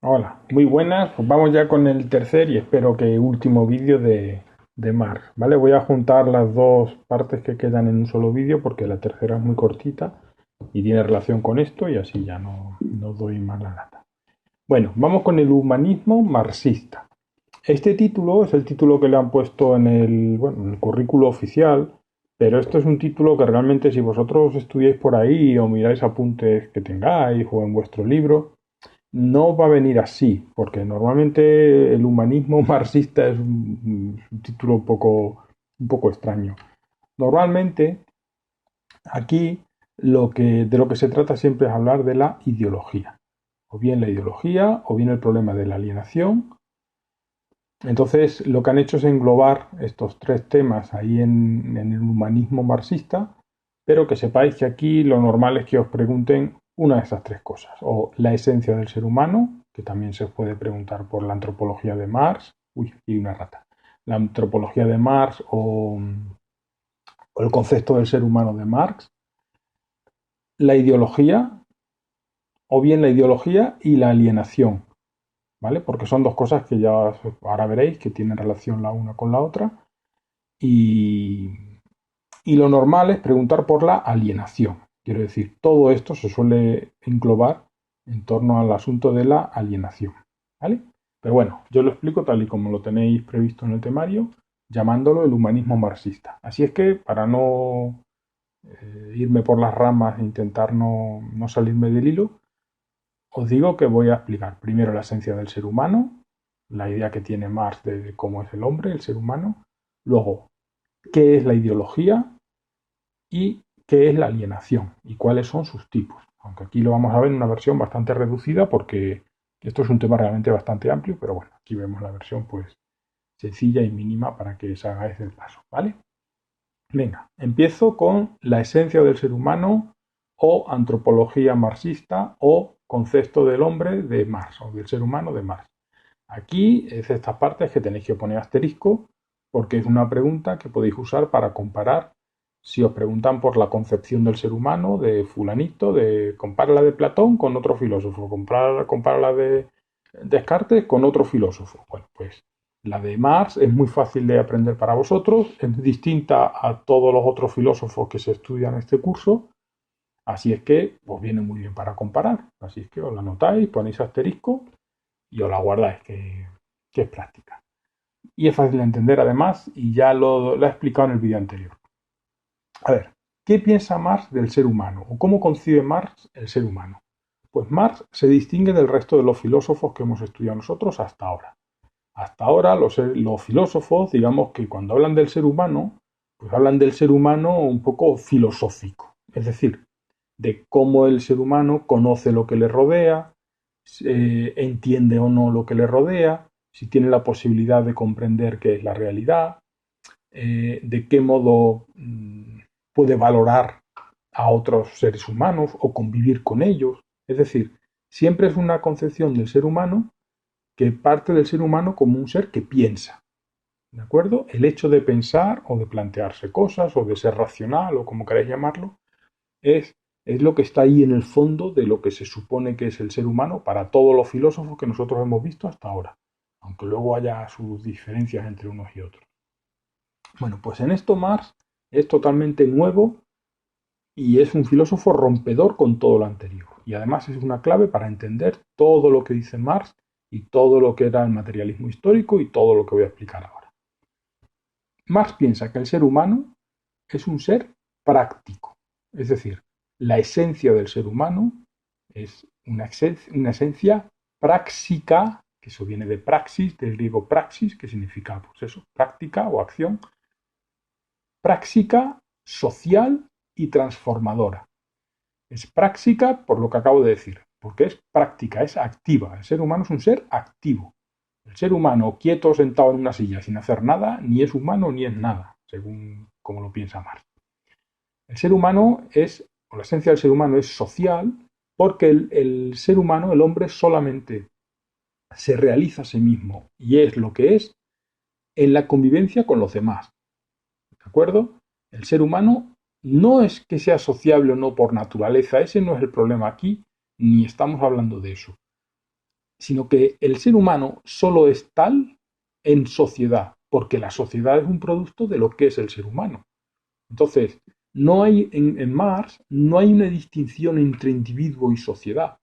Hola, muy buenas. Pues vamos ya con el tercer y espero que último vídeo de Mars, ¿vale? Voy a juntar las dos partes que quedan en un solo vídeo porque la tercera es muy cortita y tiene relación con esto y así ya no doy más la lata. Bueno, vamos con el humanismo marxista. Este título es el título que le han puesto en el currículo oficial, pero esto es un título que realmente si vosotros estudiáis por ahí o miráis apuntes que tengáis o en vuestro libro, no va a venir así, porque normalmente el humanismo marxista es un título un poco extraño. Normalmente aquí de lo que se trata siempre es hablar de la ideología, o bien la ideología, o bien el problema de la alienación. Entonces, lo que han hecho es englobar estos tres temas ahí en el humanismo marxista, pero que sepáis que aquí lo normal es que os pregunten una de esas tres cosas, o la esencia del ser humano, que también se puede preguntar por la antropología de Marx, uy, aquí hay una rata, la antropología de Marx o el concepto del ser humano de Marx, la ideología, o bien la ideología y la alienación, ¿vale? Porque son dos cosas que ya ahora veréis que tienen relación la una con la otra. Y, y lo normal es preguntar por la alienación. Quiero decir, todo esto se suele englobar en torno al asunto de la alienación. ¿Vale? Pero bueno, yo lo explico tal y como lo tenéis previsto en el temario, llamándolo el humanismo marxista. Así es que, para no irme por las ramas e intentar no salirme del hilo, os digo que voy a explicar primero la esencia del ser humano, la idea que tiene Marx de cómo es el hombre, el ser humano, luego qué es la ideología y qué es la alienación y cuáles son sus tipos. Aunque aquí lo vamos a ver en una versión bastante reducida porque esto es un tema realmente bastante amplio, pero bueno, aquí vemos la versión pues sencilla y mínima para que os hagáis el paso, ¿vale? Venga, empiezo con la esencia del ser humano o antropología marxista o concepto del hombre de Marx o del ser humano de Marx. Aquí es estas partes que tenéis que poner asterisco porque es una pregunta que podéis usar para comparar. Si os preguntan por la concepción del ser humano de fulanito, compárala de Platón con otro filósofo, compárala de Descartes con otro filósofo. Bueno, pues la de Marx es muy fácil de aprender para vosotros, es distinta a todos los otros filósofos que se estudian en este curso, así es que os viene muy bien para comparar. Así es que os la anotáis, ponéis asterisco y os la guardáis, que es práctica. Y es fácil de entender además, y ya lo he explicado en el vídeo anterior. A ver, ¿qué piensa Marx del ser humano? ¿O cómo concibe Marx el ser humano? Pues Marx se distingue del resto de los filósofos que hemos estudiado nosotros hasta ahora. Hasta ahora los filósofos, digamos que cuando hablan del ser humano, pues hablan del ser humano un poco filosófico, es decir, de cómo el ser humano conoce lo que le rodea, entiende o no lo que le rodea, si tiene la posibilidad de comprender qué es la realidad, de qué modo puede valorar a otros seres humanos o convivir con ellos. Es decir, siempre es una concepción del ser humano que parte del ser humano como un ser que piensa. ¿De acuerdo? El hecho de pensar o de plantearse cosas o de ser racional o como queráis llamarlo, es, es lo que está ahí en el fondo de lo que se supone que es el ser humano para todos los filósofos que nosotros hemos visto hasta ahora, aunque luego haya sus diferencias entre unos y otros. Bueno, pues en esto Marx es totalmente nuevo y es un filósofo rompedor con todo lo anterior. Y además es una clave para entender todo lo que dice Marx y todo lo que era el materialismo histórico y todo lo que voy a explicar ahora. Marx piensa que el ser humano es un ser práctico, es decir, la esencia del ser humano es una esencia práctica, que eso viene de praxis, del griego praxis, que significa pues eso, práctica o acción, práctica, social y transformadora. Es práctica por lo que acabo de decir, porque es práctica, es activa. El ser humano es un ser activo. El ser humano quieto sentado en una silla sin hacer nada, ni es humano ni es nada, según como lo piensa Marx. El ser humano es, o la esencia del ser humano es social, porque el ser humano, el hombre, solamente se realiza a sí mismo y es lo que es en la convivencia con los demás. ¿De acuerdo? El ser humano no es que sea sociable o no por naturaleza, ese no es el problema aquí, ni estamos hablando de eso. sino que el ser humano solo es tal en sociedad, porque la sociedad es un producto de lo que es el ser humano. Entonces, no hay en Marx no hay una distinción entre individuo y sociedad.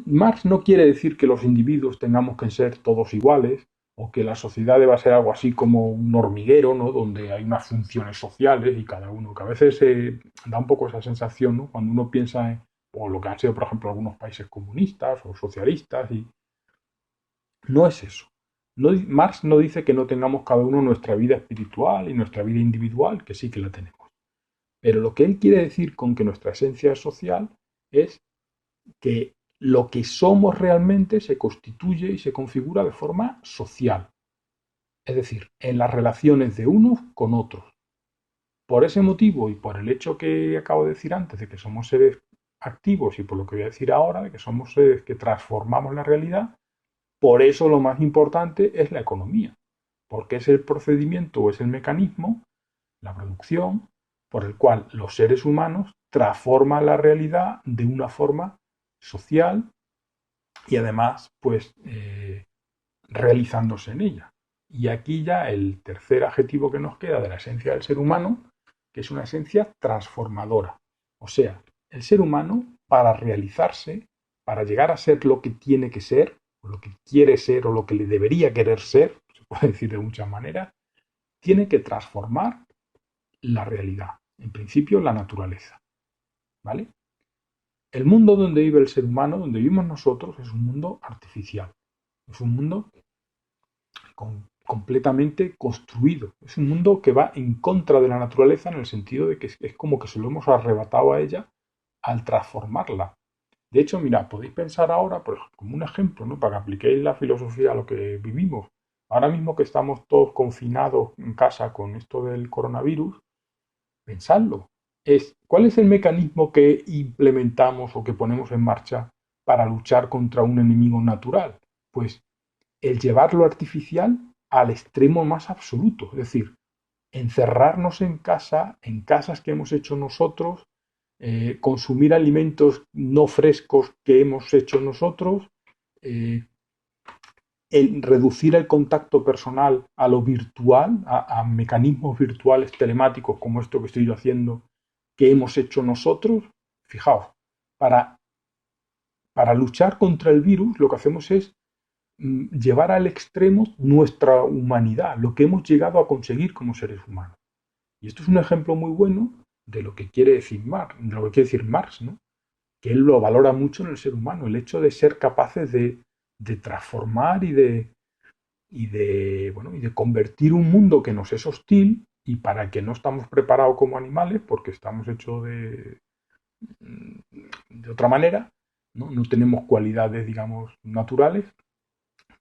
Marx no quiere decir que los individuos tengamos que ser todos iguales o que la sociedad deba ser algo así como un hormiguero, ¿no? Donde hay unas funciones sociales y cada uno, que a veces da un poco esa sensación, ¿no? Cuando uno piensa en o lo que han sido, por ejemplo, algunos países comunistas o socialistas, y no es eso. No, Marx no dice que no tengamos cada uno nuestra vida espiritual y nuestra vida individual, que sí que la tenemos. Pero lo que él quiere decir con que nuestra esencia es social es que lo que somos realmente se constituye y se configura de forma social, es decir, en las relaciones de unos con otros. Por ese motivo y por el hecho que acabo de decir antes de que somos seres activos y por lo que voy a decir ahora, de que somos seres que transformamos la realidad, por eso lo más importante es la economía, porque es el procedimiento o es el mecanismo, la producción, por el cual los seres humanos transforman la realidad de una forma social y además, pues, realizándose en ella. Y aquí ya el tercer adjetivo que nos queda de la esencia del ser humano, que es una esencia transformadora. O sea, el ser humano, para realizarse, para llegar a ser lo que tiene que ser, o lo que quiere ser, o lo que le debería querer ser, se puede decir de muchas maneras, tiene que transformar la realidad, en principio la naturaleza. ¿Vale? El mundo donde vive el ser humano, donde vivimos nosotros, es un mundo artificial. Es un mundo completamente construido. Es un mundo que va en contra de la naturaleza en el sentido de que es como que se lo hemos arrebatado a ella al transformarla. De hecho, mira, podéis pensar ahora, pues, como un ejemplo, ¿no? Para que apliquéis la filosofía a lo que vivimos. Ahora mismo que estamos todos confinados en casa con esto del coronavirus, pensadlo. ¿Cuál es el mecanismo que implementamos o que ponemos en marcha para luchar contra un enemigo natural? Pues el llevar lo artificial al extremo más absoluto, es decir, encerrarnos en casas que hemos hecho nosotros, consumir alimentos no frescos que hemos hecho nosotros, eh, reducir el contacto personal a lo virtual, a mecanismos virtuales telemáticos como esto que estoy yo haciendo, que hemos hecho nosotros. Fijaos, para, para luchar contra el virus lo que hacemos es llevar al extremo nuestra humanidad, lo que hemos llegado a conseguir como seres humanos. Y esto es un ejemplo muy bueno de lo que quiere decir Marx, de lo que quiere decir Marx, ¿no? Que él lo valora mucho en el ser humano, el hecho de ser capaces de transformar bueno, y de convertir un mundo que nos es hostil y para el que no estamos preparados como animales, porque estamos hechos de otra manera, ¿no? No tenemos cualidades, digamos, naturales,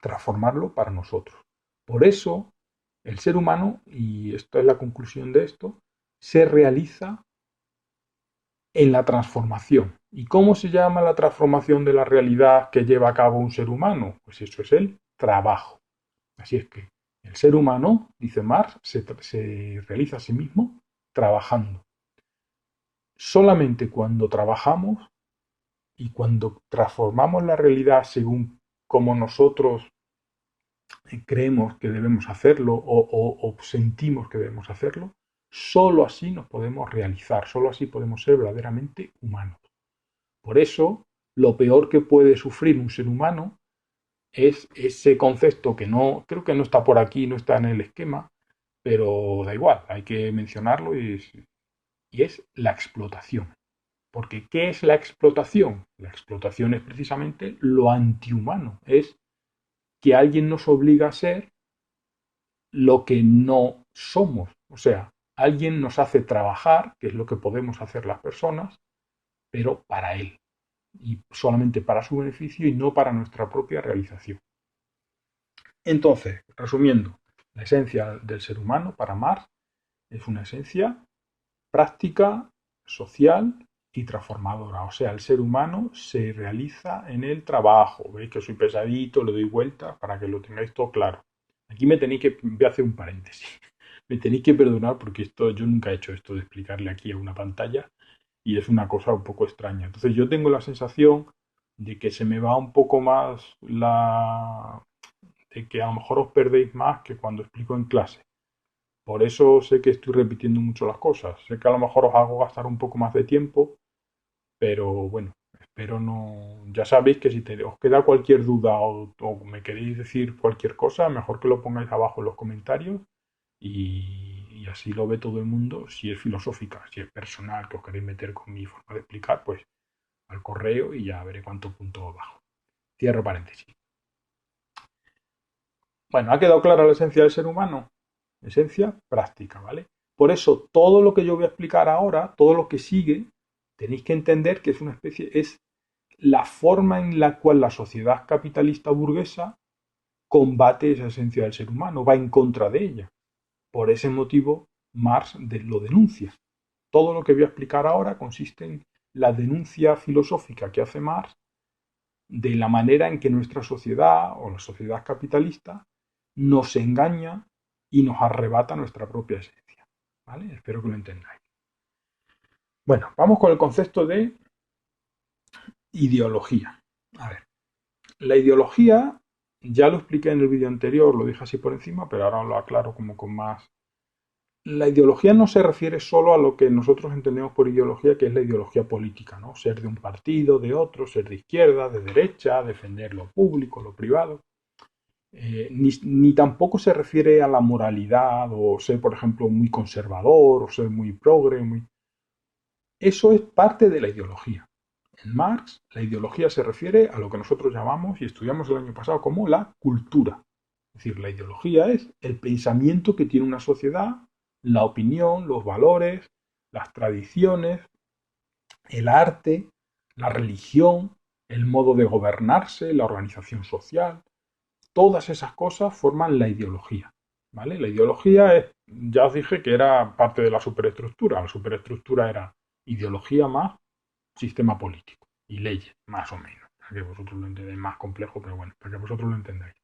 transformarlo para nosotros. Por eso, el ser humano, y esta es la conclusión de esto, se realiza en la transformación. ¿Y cómo se llama la transformación de la realidad que lleva a cabo un ser humano? Pues eso es el trabajo. Así es que el ser humano, dice Marx, se realiza a sí mismo trabajando. Solamente cuando trabajamos y cuando transformamos la realidad según como nosotros creemos que debemos hacerlo o sentimos que debemos hacerlo, solo así nos podemos realizar, solo así podemos ser verdaderamente humanos. Por eso, lo peor que puede sufrir un ser humano es ese concepto que no, creo que no está por aquí, no está en el esquema, pero da igual, hay que mencionarlo y es la explotación. Porque ¿qué es la explotación? La explotación es precisamente lo antihumano, es que alguien nos obliga a ser lo que no somos. O sea, alguien nos hace trabajar, que es lo que podemos hacer las personas, pero para él. Y solamente para su beneficio y no para nuestra propia realización. Entonces, resumiendo, la esencia del ser humano para Marx es una esencia práctica, social y transformadora. O sea, el ser humano se realiza en el trabajo. Veis que soy pesadito, le doy vuelta para que lo tengáis todo claro. Aquí voy a hacer un paréntesis. Me tenéis que perdonar porque yo nunca he hecho esto de explicarle aquí a una pantalla y es una cosa un poco extraña. Entonces yo tengo la sensación de que se me va un poco más de que a lo mejor os perdéis más que cuando explico en clase. Por eso sé que estoy repitiendo mucho las cosas. Sé que a lo mejor os hago gastar un poco más de tiempo, pero bueno, espero no. Ya sabéis que si os queda cualquier duda o me queréis decir cualquier cosa, mejor que lo pongáis abajo en los comentarios y así lo ve todo el mundo. Si es filosófica, si es personal, que os queréis meter con mi forma de explicar, pues al correo y ya veré cuánto punto bajo. Cierro paréntesis. Bueno, ¿ha quedado clara la esencia del ser humano? Esencia práctica, ¿vale? Por eso, todo lo que yo voy a explicar ahora, todo lo que sigue, tenéis que entender que es una especie, es la forma en la cual la sociedad capitalista burguesa combate esa esencia del ser humano, va en contra de ella. Por ese motivo, Marx lo denuncia. Todo lo que voy a explicar ahora consiste en la denuncia filosófica que hace Marx de la manera en que nuestra sociedad o la sociedad capitalista nos engaña y nos arrebata nuestra propia esencia. ¿Vale? Espero que lo entendáis. Bueno, vamos con el concepto de ideología. A ver, la ideología, ya lo expliqué en el vídeo anterior, lo dije así por encima, pero ahora lo aclaro como con más. La ideología no se refiere solo a lo que nosotros entendemos por ideología, que es la ideología política, ¿no? Ser de un partido, de otro, ser de izquierda, de derecha, defender lo público, lo privado. Ni tampoco se refiere a la moralidad o ser, por ejemplo, muy conservador o ser muy progre. Eso es parte de la ideología. En Marx, la ideología se refiere a lo que nosotros llamamos y estudiamos el año pasado como la cultura. Es decir, la ideología es el pensamiento que tiene una sociedad, la opinión, los valores, las tradiciones, el arte, la religión, el modo de gobernarse, la organización social. Todas esas cosas forman la ideología. ¿Vale? La ideología es, ya os dije que era parte de la superestructura. La superestructura era ideología más sistema político y leyes, más o menos. Para que vosotros lo entendáis más complejo, pero bueno, para que vosotros lo entendáis.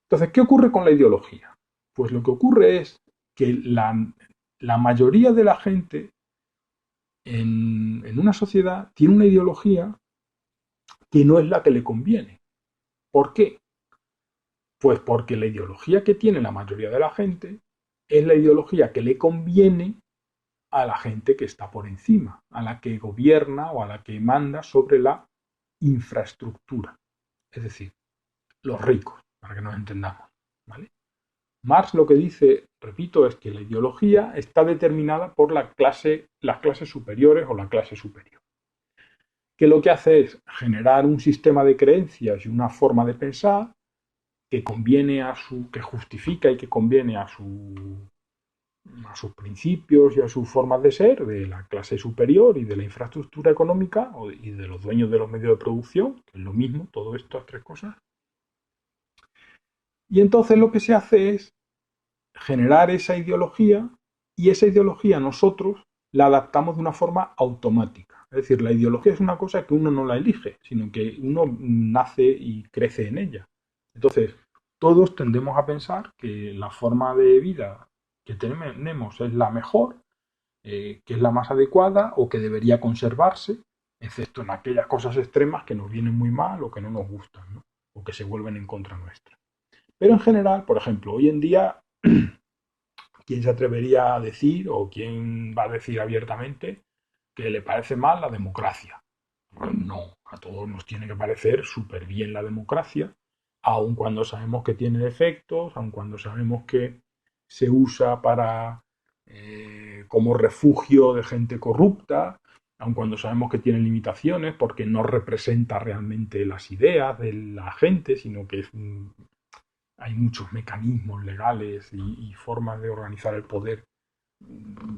Entonces, ¿qué ocurre con la ideología? Pues lo que ocurre es que la mayoría de la gente en una sociedad tiene una ideología que no es la que le conviene. ¿Por qué? Pues porque la ideología que tiene la mayoría de la gente es la ideología que le conviene a la gente que está por encima, a la que gobierna o a la que manda sobre la infraestructura, es decir, los ricos, para que nos entendamos. ¿Vale? Marx lo que dice, repito, es que la ideología está determinada por las clases superiores o la clase superior, que lo que hace es generar un sistema de creencias y una forma de pensar que conviene que justifica y que conviene a sus principios y a sus formas de ser de la clase superior y de la infraestructura económica y de los dueños de los medios de producción, que es lo mismo, todo estas tres cosas. Y entonces lo que se hace es generar esa ideología y esa ideología nosotros la adaptamos de una forma automática. Es decir, la ideología es una cosa que uno no la elige, sino que uno nace y crece en ella. Entonces, todos tendemos a pensar que la forma de vida que tenemos es la mejor, que es la más adecuada o que debería conservarse, excepto en aquellas cosas extremas que nos vienen muy mal o que no nos gustan, ¿no? O que se vuelven en contra nuestra. Pero en general, por ejemplo, hoy en día, ¿quién se atrevería a decir o quién va a decir abiertamente que le parece mal la democracia? Pues no, a todos nos tiene que parecer súper bien la democracia, aun cuando sabemos que tiene defectos, aun cuando sabemos que se usa como refugio de gente corrupta, aun cuando sabemos que tiene limitaciones porque no representa realmente las ideas de la gente, sino que hay muchos mecanismos legales y formas de organizar el poder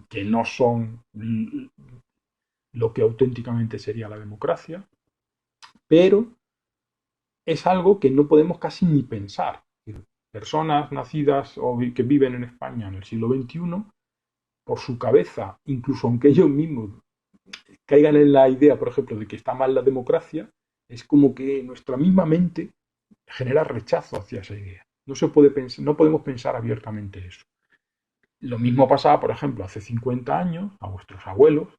que no son lo que auténticamente sería la democracia, pero es algo que no podemos casi ni pensar. Personas nacidas o que viven en España en el siglo XXI, por su cabeza, incluso aunque ellos mismos caigan en la idea, por ejemplo, de que está mal la democracia, es como que nuestra misma mente genera rechazo hacia esa idea. No se puede pensar, no podemos pensar abiertamente eso. Lo mismo pasaba, por ejemplo, hace 50 años a vuestros abuelos.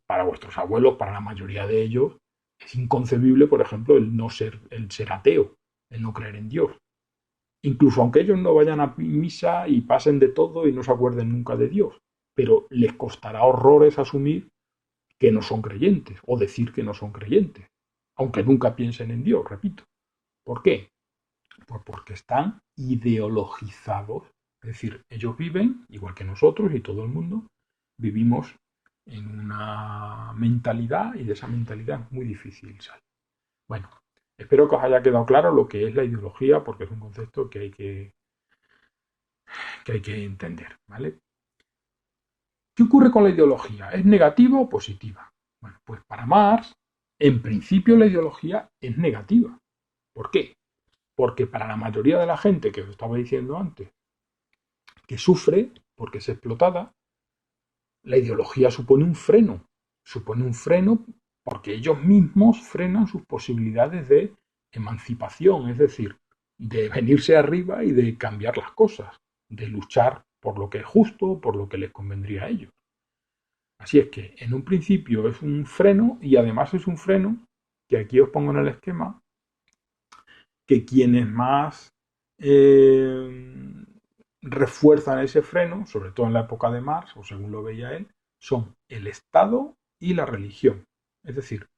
Para vuestros abuelos, para la mayoría de ellos, Es inconcebible, por ejemplo, el ser ateo, el no creer en Dios. Incluso aunque ellos no vayan a misa y pasen de todo y no se acuerden nunca de Dios, pero les costará horrores asumir que no son creyentes o decir que no son creyentes, aunque nunca piensen en Dios, repito. ¿Por qué? Pues porque están ideologizados. Es decir, ellos viven, igual que nosotros y todo el mundo, vivimos en una mentalidad y de esa mentalidad es muy difícil salir. Bueno, espero que os haya quedado claro lo que es la ideología porque es un concepto que hay que entender, ¿vale? ¿Qué ocurre con la ideología? ¿Es negativa o positiva? Bueno, pues para Marx, en principio la ideología es negativa. ¿Por qué? Porque para la mayoría de la gente que os estaba diciendo antes, que sufre porque es explotada, la ideología supone un freno porque ellos mismos frenan sus posibilidades de emancipación, es decir, de venirse arriba y de cambiar las cosas, de luchar por lo que es justo, por lo que les convendría a ellos. Así es que en un principio es un freno y además es un freno que aquí os pongo en el esquema que quienes más refuerzan ese freno, sobre todo en la época de Marx, o según lo veía él, son el Estado y la religión. Es decir,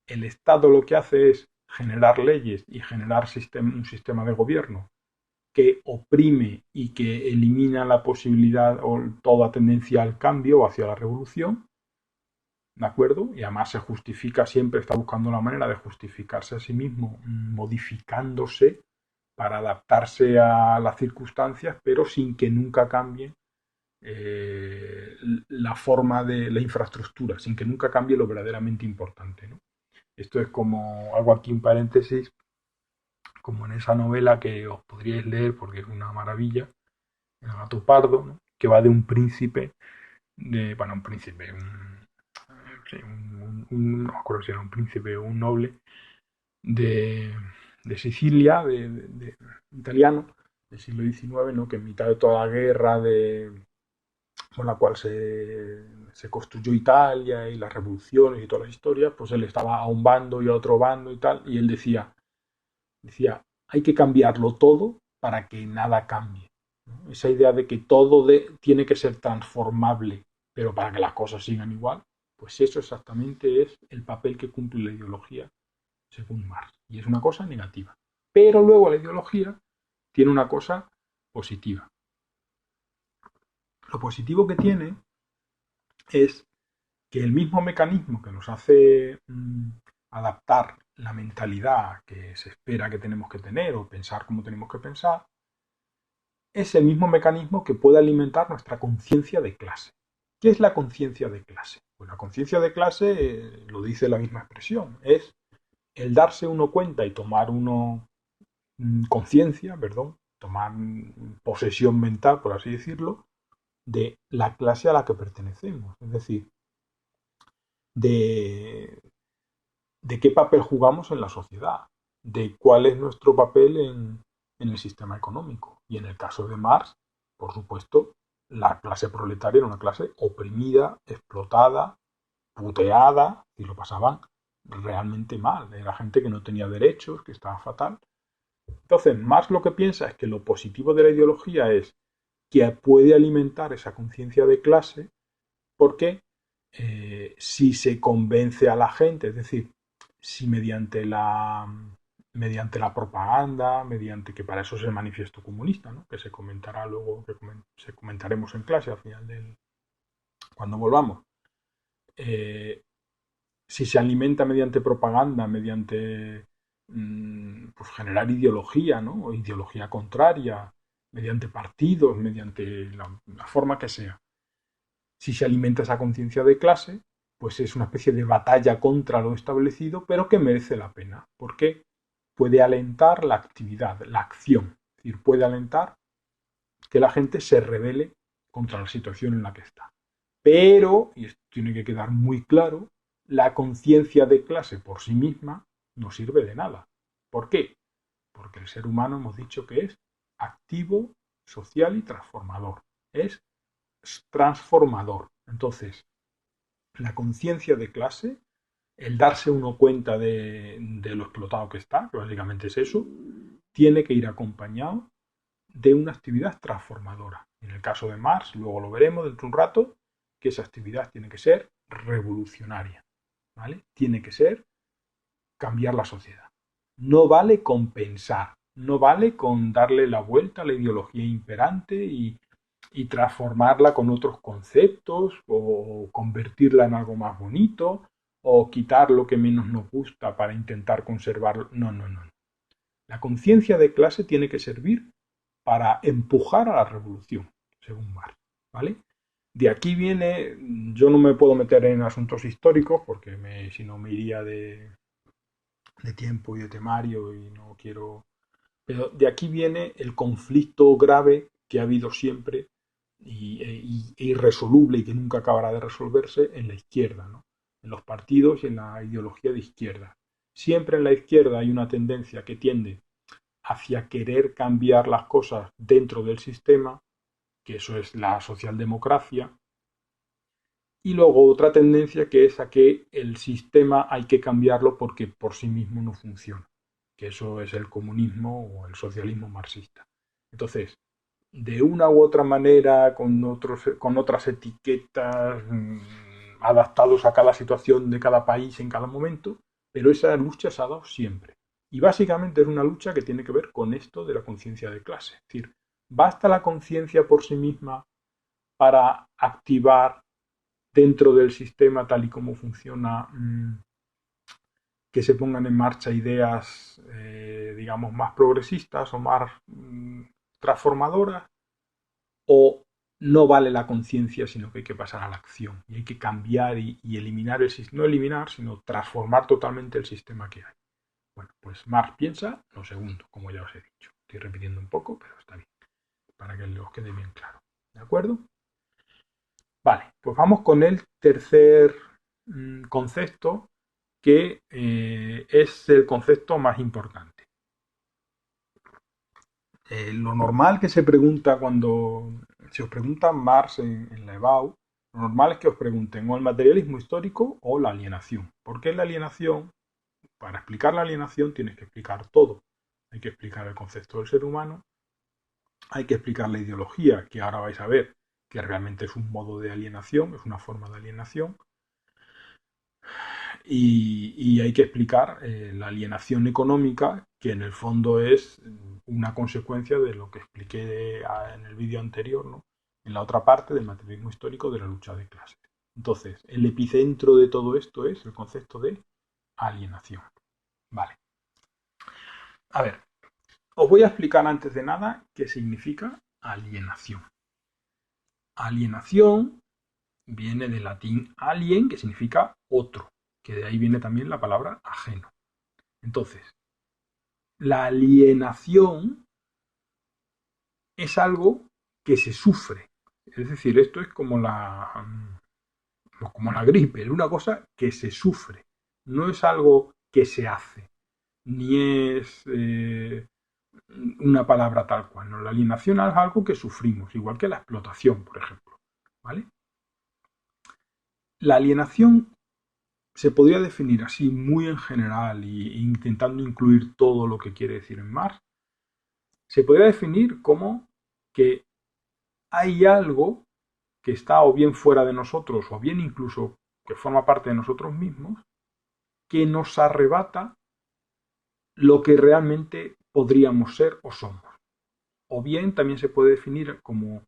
el Estado lo que hace es generar leyes y generar un sistema de gobierno que oprime y que elimina la posibilidad o toda tendencia al cambio o hacia la revolución, ¿de acuerdo? Y además se justifica siempre, está buscando la manera de justificarse a sí mismo, modificándose para adaptarse a las circunstancias, pero sin que nunca cambie la forma de la infraestructura, sin que nunca cambie lo verdaderamente importante, ¿no? Esto es como, hago aquí un paréntesis, como en esa novela que os podríais leer porque es una maravilla, El gato pardo, ¿no? Que va de un príncipe, bueno, un príncipe, sí, no me acuerdo si era un príncipe o un noble de, de Sicilia, italiano, del siglo XIX, ¿no? Que en mitad de toda la guerra con la cual se construyó Italia y las revoluciones y todas las historias, pues él estaba a un bando y a otro bando y tal, y él decía, hay que cambiarlo todo para que nada cambie, ¿no? Esa idea de que todo tiene que ser transformable, pero para que las cosas sigan igual, pues eso exactamente es el papel que cumple la ideología según Marx. Y es una cosa negativa. Pero luego la ideología tiene una cosa positiva. Lo positivo que tiene es que el mismo mecanismo que nos hace adaptar la mentalidad que se espera que tenemos que tener o pensar como tenemos que pensar, es el mismo mecanismo que puede alimentar nuestra conciencia de clase. ¿Qué es la conciencia de clase? Pues la conciencia de clase, lo dice la misma expresión, es el darse uno cuenta y tomar uno conciencia, perdón, tomar posesión mental, por así decirlo, de la clase a la que pertenecemos. Es decir, de, de qué papel jugamos en la sociedad, de cuál es nuestro papel en el sistema económico. Y en el caso de Marx, por supuesto, la clase proletaria era una clase oprimida, explotada, puteada, y lo pasaban realmente mal. Era gente que no tenía derechos, que estaba fatal. Entonces, Marx lo que piensa es que lo positivo de la ideología es que puede alimentar esa conciencia de clase porque si se convence a la gente, es decir, si mediante la propaganda, mediante que para eso es el manifiesto comunista, ¿no? Que se comentará luego, se comentaremos en clase al final cuando volvamos. Eh, si se alimenta mediante propaganda, mediante pues generar ideología, ¿no? O ideología contraria, mediante partidos, mediante la forma que sea. Si se alimenta esa conciencia de clase, pues es una especie de batalla contra lo establecido, pero que merece la pena, porque puede alentar la actividad, la acción, es decir, puede alentar que la gente se rebele contra la situación en la que está. Pero, y esto tiene que quedar muy claro, la conciencia de clase por sí misma no sirve de nada. ¿Por qué? Porque el ser humano hemos dicho que es activo, social y transformador. Es transformador. Entonces, la conciencia de clase el darse uno cuenta de lo explotado que está, que básicamente es eso, tiene que ir acompañado de una actividad transformadora. En el caso de Marx, luego lo veremos dentro de un rato, que esa actividad tiene que ser revolucionaria, ¿vale? Tiene que ser cambiar la sociedad. No vale compensar, no vale con darle la vuelta a la ideología imperante y transformarla con otros conceptos o convertirla en algo más bonito o quitar lo que menos nos gusta para intentar conservarlo. No, no, no. La conciencia de clase tiene que servir para empujar a la revolución, según Marx, ¿vale? De aquí viene, yo no me puedo meter en asuntos históricos porque si no me iría de tiempo y de temario y no quiero. Pero de aquí viene el conflicto grave que ha habido siempre e irresoluble y que nunca acabará de resolverse en la izquierda, ¿no? En los partidos y en la ideología de izquierda. Siempre en la izquierda hay una tendencia que tiende hacia querer cambiar las cosas dentro del sistema, que eso es la socialdemocracia, y luego otra tendencia que es a que el sistema hay que cambiarlo porque por sí mismo no funciona, que eso es el comunismo o el socialismo marxista. Entonces, de una u otra manera, con otras etiquetas, adaptados a cada situación de cada país en cada momento, pero esa lucha se ha dado siempre. Y básicamente es una lucha que tiene que ver con esto de la conciencia de clase. Es decir, ¿basta la conciencia por sí misma para activar dentro del sistema tal y como funciona, que se pongan en marcha ideas, digamos, más progresistas o más transformadoras? ¿O no vale la conciencia, sino que hay que pasar a la acción y hay que cambiar y eliminar el sistema? No eliminar, sino transformar totalmente el sistema que hay. Bueno, pues Marx piensa lo segundo, como ya os he dicho. Estoy repitiendo un poco, pero está bien, para que os quede bien claro. ¿De acuerdo? Vale, pues vamos con el tercer concepto, que es el concepto más importante. Lo normal que se pregunta cuando se os pregunta Marx en la EBAU, lo normal es que os pregunten o el materialismo histórico o la alienación. ¿Por qué la alienación? Para explicar la alienación tienes que explicar todo. Hay que explicar el concepto del ser humano, hay que explicar la ideología, que ahora vais a ver que realmente es un modo de alienación, es una forma de alienación, y hay que explicar la alienación económica, que en el fondo es una consecuencia de lo que expliqué en el vídeo anterior, ¿no? En la otra parte del materialismo histórico de la lucha de clases. Entonces, el epicentro de todo esto es el concepto de alienación. Vale. A ver, os voy a explicar antes de nada qué significa alienación. Alienación viene del latín alien, que significa otro, que de ahí viene también la palabra ajeno. Entonces, la alienación es algo que se sufre. Es decir, esto es como la gripe, es una cosa que se sufre. No es algo que se hace, ni es una palabra tal cual. No, la alienación es algo que sufrimos, igual que la explotación, por ejemplo. ¿Vale? La alienación se podría definir así muy en general e intentando incluir todo lo que quiere decir en Marx. Se podría definir como que hay algo que está o bien fuera de nosotros o bien incluso que forma parte de nosotros mismos, que nos arrebata lo que realmente podríamos ser o somos. O bien también se puede definir como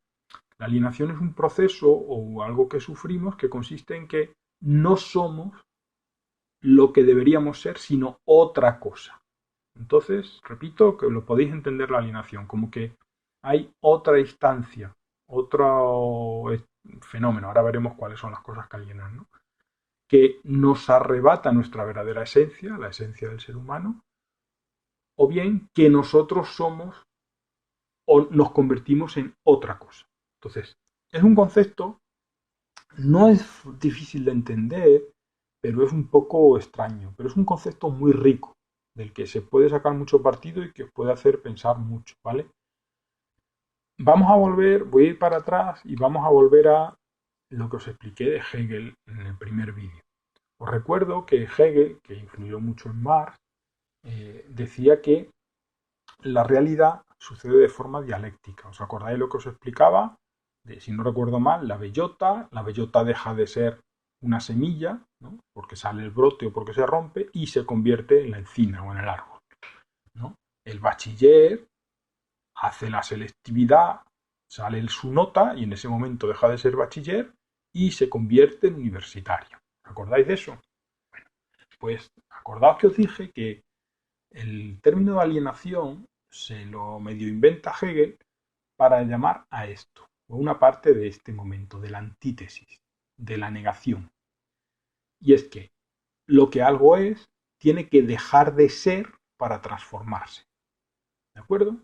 la alienación es un proceso o algo que sufrimos que consiste en que no somos lo que deberíamos ser, sino otra cosa. Entonces, repito, que lo podéis entender la alienación como que hay otra instancia, otro fenómeno, ahora veremos cuáles son las cosas que alienan, ¿no? Que nos arrebata nuestra verdadera esencia, la esencia del ser humano, o bien que nosotros somos o nos convertimos en otra cosa. Entonces, es un concepto, no es difícil de entender, pero es un poco extraño, pero es un concepto muy rico, del que se puede sacar mucho partido y que os puede hacer pensar mucho, ¿vale? Vamos a volver, voy a ir para atrás y vamos a volver a lo que os expliqué de Hegel en el primer vídeo. Os recuerdo que Hegel, que influyó mucho en Marx, decía que la realidad sucede de forma dialéctica. ¿Os acordáis lo que os explicaba? De, si no recuerdo mal, la bellota deja de ser una semilla, ¿no? Porque sale el brote o porque se rompe, y se convierte en la encina o en el árbol, ¿no? El bachiller hace la selectividad, sale su nota y en ese momento deja de ser bachiller y se convierte en universitario. ¿Acordáis de eso? Pues acordaos que os dije que el término de alienación se lo medio inventa Hegel para llamar a esto, o una parte de este momento, de la antítesis, de la negación. Y es que lo que algo es tiene que dejar de ser para transformarse. ¿De acuerdo?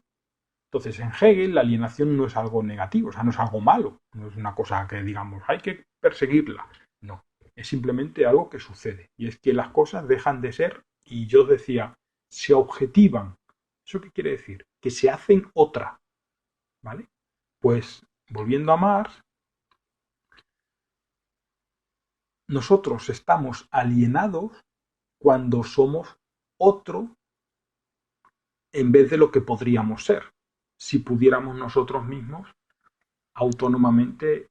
Entonces, en Hegel la alienación no es algo negativo, o sea, no es algo malo, no es una cosa que digamos, hay que perseguirla. No, es simplemente algo que sucede. Y es que las cosas dejan de ser, y yo decía, se objetivan. ¿Eso qué quiere decir? Que se hacen otra, ¿vale? Pues, volviendo a Marx, nosotros estamos alienados cuando somos otro en vez de lo que podríamos ser, si pudiéramos nosotros mismos autónomamente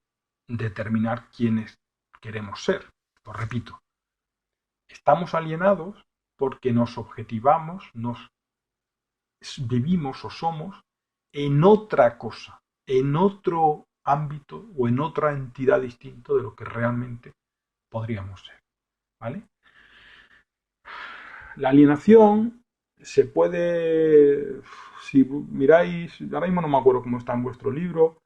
determinar quiénes queremos ser. Lo repito, estamos alienados porque nos objetivamos, nos vivimos o somos en otra cosa, en otro ámbito o en otra entidad distinta de lo que realmente podríamos ser. ¿Vale? La alienación se puede, si miráis, ahora mismo no me acuerdo cómo está en vuestro libro,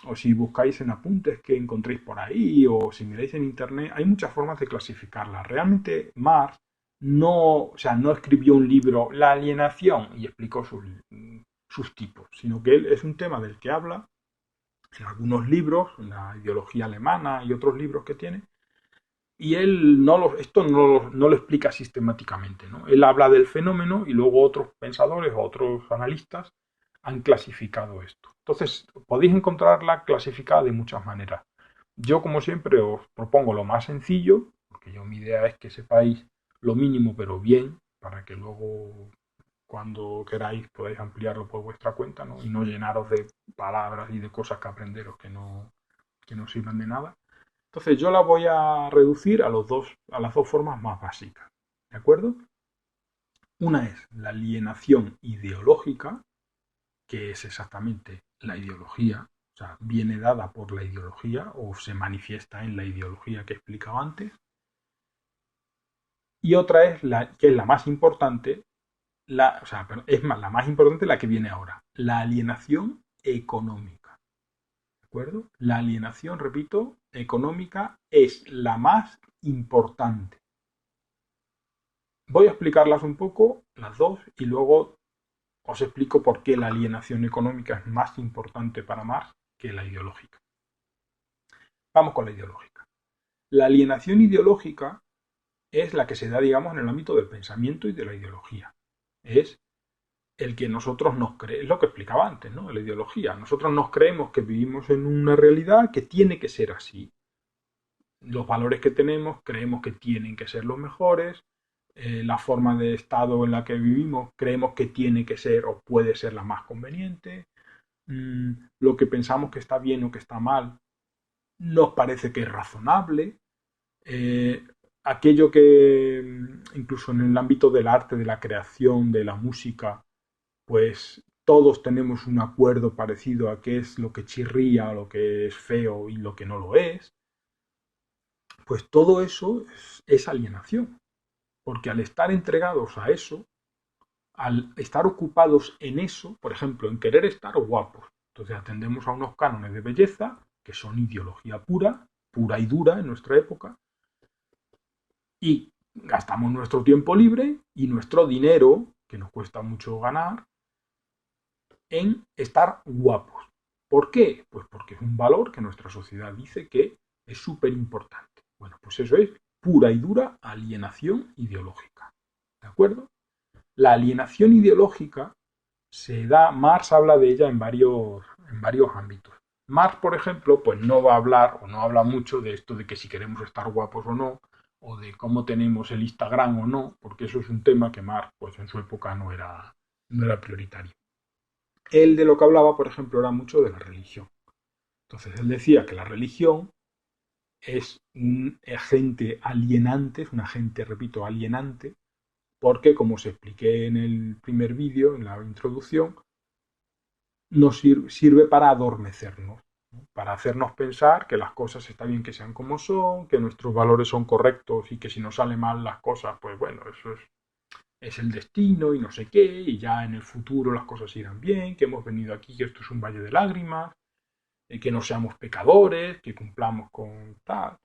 o si buscáis en apuntes que encontréis por ahí, o si miráis en internet, hay muchas formas de clasificarla. Realmente Marx no, o sea, no escribió un libro, La alienación, y explicó sus tipos, sino que él es un tema del que habla en algunos libros, en la ideología alemana y otros libros que tiene, y él esto no lo explica sistemáticamente, ¿no? Él habla del fenómeno y luego otros pensadores o otros analistas han clasificado esto. Entonces, podéis encontrarla clasificada de muchas maneras. Yo, como siempre, os propongo lo más sencillo, porque mi idea es que sepáis lo mínimo pero bien, para que luego, cuando queráis, podáis ampliarlo por vuestra cuenta, ¿no? Y no llenaros de palabras y de cosas que aprenderos que no sirvan de nada. Entonces yo la voy a reducir a las dos formas más básicas. ¿De acuerdo? Una es la alienación ideológica, que es exactamente la ideología, o sea, viene dada por la ideología o se manifiesta en la ideología que he explicado antes. Y otra es que es la más importante, es más, la más importante la que viene ahora, la alienación económica. ¿De acuerdo? La alienación, repito, económica es la más importante. Voy a explicarlas un poco, las dos, y luego os explico por qué la alienación económica es más importante para Marx que la ideológica. Vamos con la ideológica. La alienación ideológica es la que se da, digamos, en el ámbito del pensamiento y de la ideología. Es el que nosotros nos creemos, es lo que explicaba antes, ¿no? La ideología. Nosotros nos creemos que vivimos en una realidad que tiene que ser así. Los valores que tenemos creemos que tienen que ser los mejores, la forma de estado en la que vivimos creemos que tiene que ser o puede ser la más conveniente, lo que pensamos que está bien o que está mal nos parece que es razonable, eh, aquello que incluso en el ámbito del arte, de la creación, de la música, pues todos tenemos un acuerdo parecido a qué es lo que chirría, lo que es feo y lo que no lo es, pues todo eso es alienación. Porque al estar entregados a eso, al estar ocupados en eso, por ejemplo, en querer estar guapos, entonces atendemos a unos cánones de belleza que son ideología pura, pura y dura en nuestra época, y gastamos nuestro tiempo libre y nuestro dinero, que nos cuesta mucho ganar, en estar guapos. ¿Por qué? Pues porque es un valor que nuestra sociedad dice que es súper importante. Bueno, pues eso es pura y dura alienación ideológica. ¿De acuerdo? La alienación ideológica se da, Marx habla de ella en varios ámbitos. Marx, por ejemplo, pues no va a hablar o no habla mucho de esto de que si queremos estar guapos o no, o de cómo tenemos el Instagram o no, porque eso es un tema que Marx, pues en su época no era prioritario. Él de lo que hablaba, por ejemplo, era mucho de la religión. Entonces él decía que la religión es un agente alienante, es un agente, repito, alienante, porque como os expliqué en el primer vídeo, en la introducción, nos sirve para adormecernos, ¿no? Para hacernos pensar que las cosas está bien que sean como son, que nuestros valores son correctos y que si nos salen mal las cosas, pues bueno, eso es el destino y no sé qué, y ya en el futuro las cosas irán bien, que hemos venido aquí, que esto es un valle de lágrimas, que no seamos pecadores, que cumplamos con tal.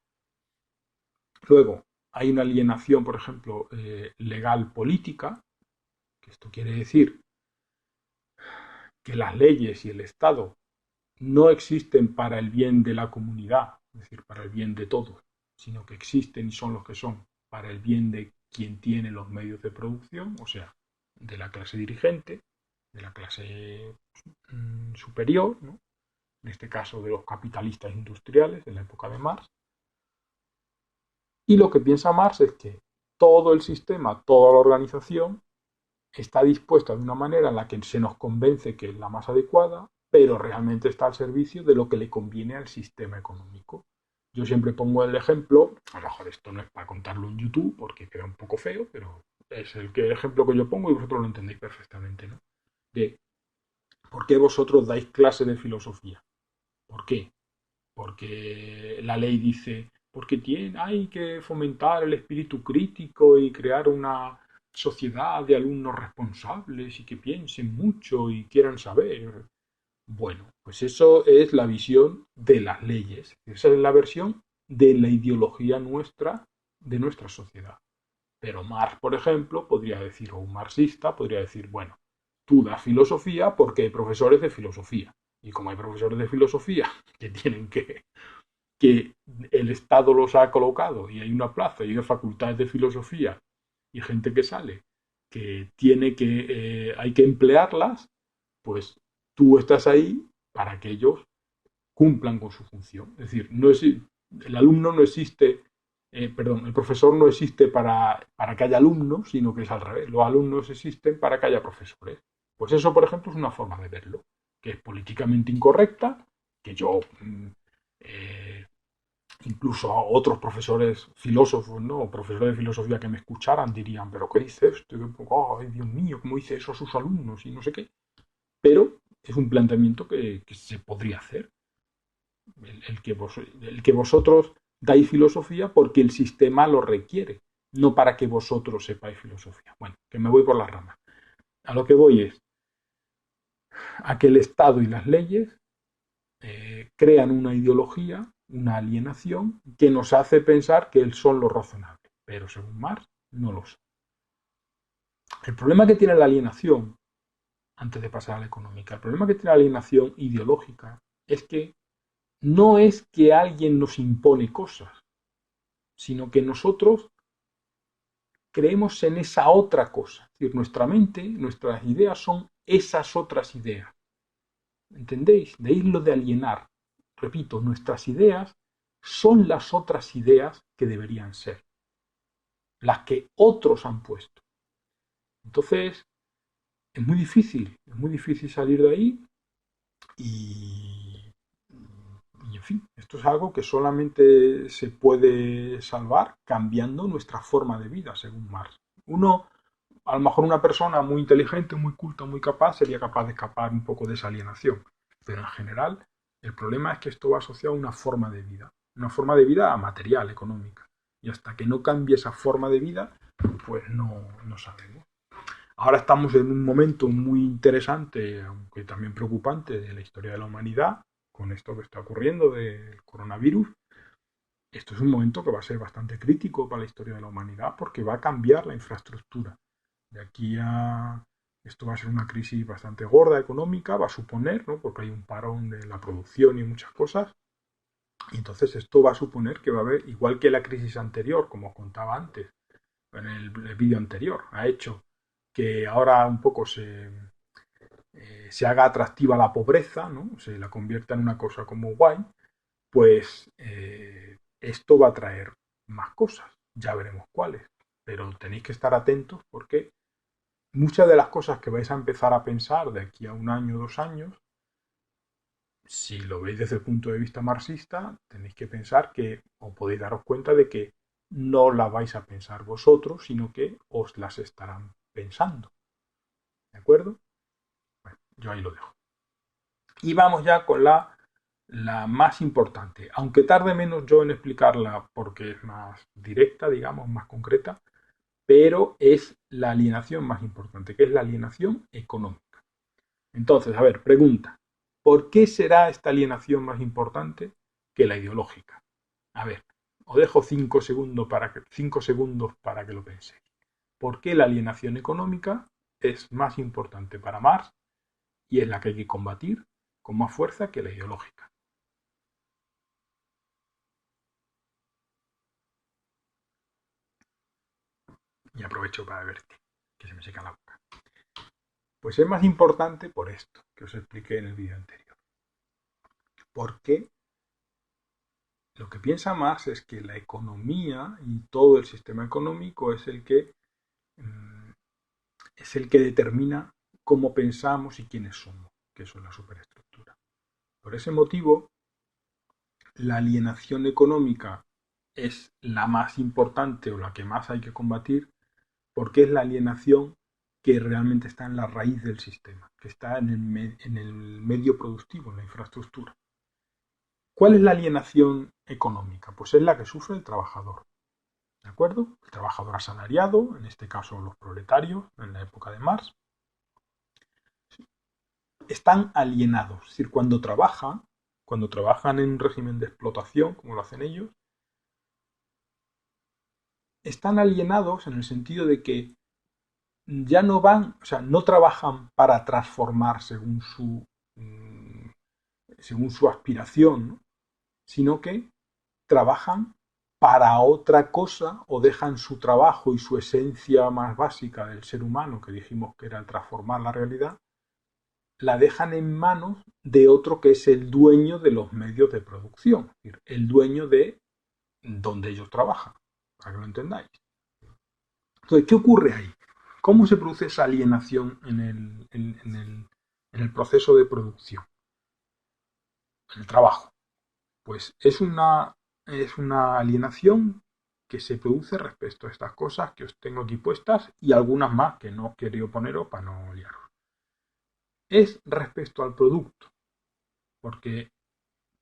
Luego, hay una alienación, por ejemplo, legal política, que esto quiere decir que las leyes y el Estado no existen para el bien de la comunidad, es decir, para el bien de todos, sino que existen y son los que son para el bien de quien tiene los medios de producción, o sea, de la clase dirigente, de la clase superior, ¿no? En este caso de los capitalistas industriales de la época de Marx. Y lo que piensa Marx es que todo el sistema, toda la organización está dispuesta de una manera en la que se nos convence que es la más adecuada, pero realmente está al servicio de lo que le conviene al sistema económico. Yo siempre pongo el ejemplo, a lo mejor esto no es para contarlo en YouTube porque queda un poco feo, pero es el ejemplo que yo pongo y vosotros lo entendéis perfectamente, ¿no? De por qué vosotros dais clase de filosofía. ¿Por qué? Porque la ley dice, porque hay que fomentar el espíritu crítico y crear una sociedad de alumnos responsables y que piensen mucho y quieran saber. Bueno, pues eso es la visión de las leyes. Esa es la versión de la ideología nuestra, de nuestra sociedad. Pero Marx, por ejemplo, podría decir, o un marxista podría decir, bueno, tú das filosofía porque hay profesores de filosofía. Y como hay profesores de filosofía que tienen que el Estado los ha colocado y hay una plaza y hay facultades de filosofía y gente que sale que tiene que hay que emplearlas, pues tú estás ahí para que ellos cumplan con su función. Es decir, el alumno no existe, perdón, el profesor no existe para que haya alumnos, sino que es al revés. Los alumnos existen para que haya profesores. Pues eso, por ejemplo, es una forma de verlo, que es políticamente incorrecta, que yo eh, incluso a otros profesores filósofos, ¿no? O profesores de filosofía que me escucharan dirían, pero ¿qué dice esto? Oh, ay, Dios mío, ¿cómo dice eso a sus alumnos? Y no sé qué. Pero es un planteamiento que se podría hacer. El que vosotros dais filosofía porque el sistema lo requiere, no para que vosotros sepáis filosofía. Bueno, que me voy por las ramas. A lo que voy es a que el Estado y las leyes crean una ideología, una alienación, que nos hace pensar que son lo razonable. Pero según Marx, no lo son. El problema que tiene la alienación, antes de pasar a la económica, el problema que tiene la alienación ideológica es que no es que alguien nos impone cosas, sino que nosotros creemos en esa otra cosa. Es decir, nuestra mente, nuestras ideas son esas otras ideas. ¿Entendéis? De ahí lo de alienar. Repito, nuestras ideas son las otras ideas que deberían ser, las que otros han puesto. Entonces, es muy difícil salir de ahí y en fin, esto es algo que solamente se puede salvar cambiando nuestra forma de vida, según Marx. A lo mejor una persona muy inteligente, muy culta, muy capaz, sería capaz de escapar un poco de esa alienación. Pero en general, el problema es que esto va asociado a una forma de vida material, económica. Y hasta que no cambie esa forma de vida, pues no sabemos. Ahora estamos en un momento muy interesante, aunque también preocupante, de la historia de la humanidad, con esto que está ocurriendo del coronavirus. Esto es un momento que va a ser bastante crítico para la historia de la humanidad porque va a cambiar la infraestructura. De aquí a esto va a ser una crisis bastante gorda económica, va a suponer, ¿no? Porque hay un parón de la producción y muchas cosas. Y entonces esto va a suponer que va a haber, igual que la crisis anterior, como os contaba antes, en el vídeo anterior, ha hecho que ahora un poco se haga atractiva la pobreza, ¿no? Se la convierta en una cosa como guay, pues esto va a traer más cosas. ya veremos cuáles. Pero tenéis que estar atentos porque muchas de las cosas que vais a empezar a pensar de aquí a un año o 2 años, si lo veis desde el punto de vista marxista, tenéis que pensar que, o podéis daros cuenta de que no las vais a pensar vosotros, sino que os las estarán pensando. ¿De acuerdo? Bueno, yo ahí lo dejo. Y vamos ya con la más importante, aunque tarde menos yo en explicarla porque es más directa, digamos, más concreta, pero es la alienación más importante, que es la alienación económica. Entonces, a ver, pregunta, ¿por qué será esta alienación más importante que la ideológica? A ver, os dejo 5 segundos para que lo penséis. ¿Por qué la alienación económica es más importante para Marx y es la que hay que combatir con más fuerza que la ideológica? Y aprovecho para verte, que se me seca la boca. Pues es más importante por esto que os expliqué en el vídeo anterior. Porque lo que piensa Marx es que la economía y todo el sistema económico mm, es el que determina cómo pensamos y quiénes somos, que eso es la superestructura. Por ese motivo, la alienación económica es la más importante o la que más hay que combatir porque es la alienación que realmente está en la raíz del sistema, que está en el medio productivo, en la infraestructura. ¿Cuál es la alienación económica? Pues es la que sufre el trabajador. ¿De acuerdo? El trabajador asalariado, en este caso los proletarios, en la época de Marx, están alienados. Es decir, cuando trabajan en un régimen de explotación, como lo hacen ellos, están alienados en el sentido de que ya no van, o sea, no trabajan para transformar mm, según su aspiración, ¿no? Sino que trabajan para otra cosa o dejan su trabajo y su esencia más básica del ser humano, que dijimos que era el transformar la realidad, la dejan en manos de otro que es el dueño de los medios de producción, es decir, el dueño de donde ellos trabajan, para que lo entendáis. Entonces, ¿qué ocurre ahí? ¿Cómo se produce esa alienación en el proceso de producción, en el trabajo? Pues es una alienación que se produce respecto a estas cosas que os tengo aquí puestas y algunas más que no os quería poneros para no liaros. Es respecto al producto, porque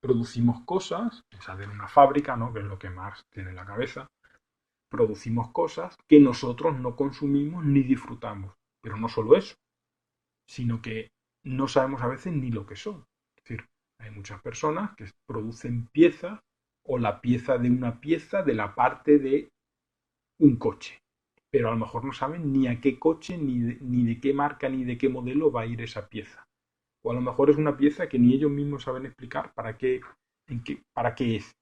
producimos cosas, pensad en una fábrica, ¿no? Que es lo que Marx tiene en la cabeza, producimos cosas que nosotros no consumimos ni disfrutamos. Pero no solo eso, sino que no sabemos a veces ni lo que son. Es decir, hay muchas personas que producen piezas o la pieza de una pieza de la parte de un coche, pero a lo mejor no saben ni a qué coche, ni de qué marca, ni de qué modelo va a ir esa pieza. O a lo mejor es una pieza que ni ellos mismos saben explicar para qué es.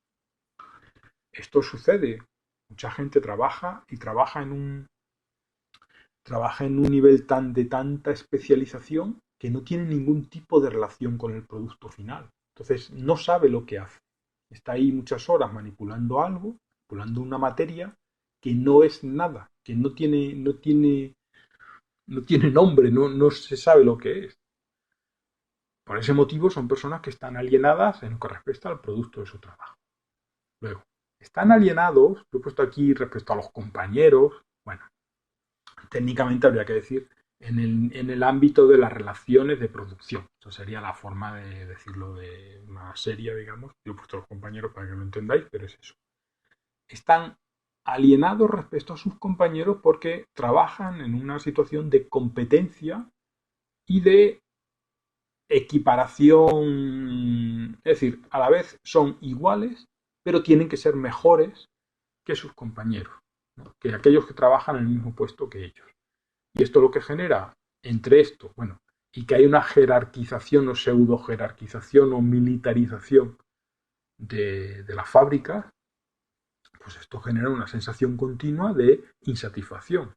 Esto sucede. Mucha gente trabaja y trabaja en un nivel de tanta especialización que no tiene ningún tipo de relación con el producto final. Entonces no sabe lo que hace. Está ahí muchas horas manipulando algo, manipulando una materia que no es nada, que no tiene nombre, no se sabe lo que es. Por ese motivo son personas que están alienadas en lo que respecta al producto de su trabajo. Luego, están alienados, lo he puesto aquí respecto a los compañeros, bueno, técnicamente habría que decir en el ámbito de las relaciones de producción. Eso sería la forma de decirlo de más seria, digamos. Yo he puesto a los compañeros para que lo entendáis, pero es eso. Están alienados respecto a sus compañeros porque trabajan en una situación de competencia y de equiparación. Es decir, a la vez son iguales, pero tienen que ser mejores que sus compañeros, ¿no? Que aquellos que trabajan en el mismo puesto que ellos. Y esto lo que genera entre esto, bueno, y que hay una jerarquización o pseudo jerarquización o militarización de la fábrica, pues esto genera una sensación continua de insatisfacción.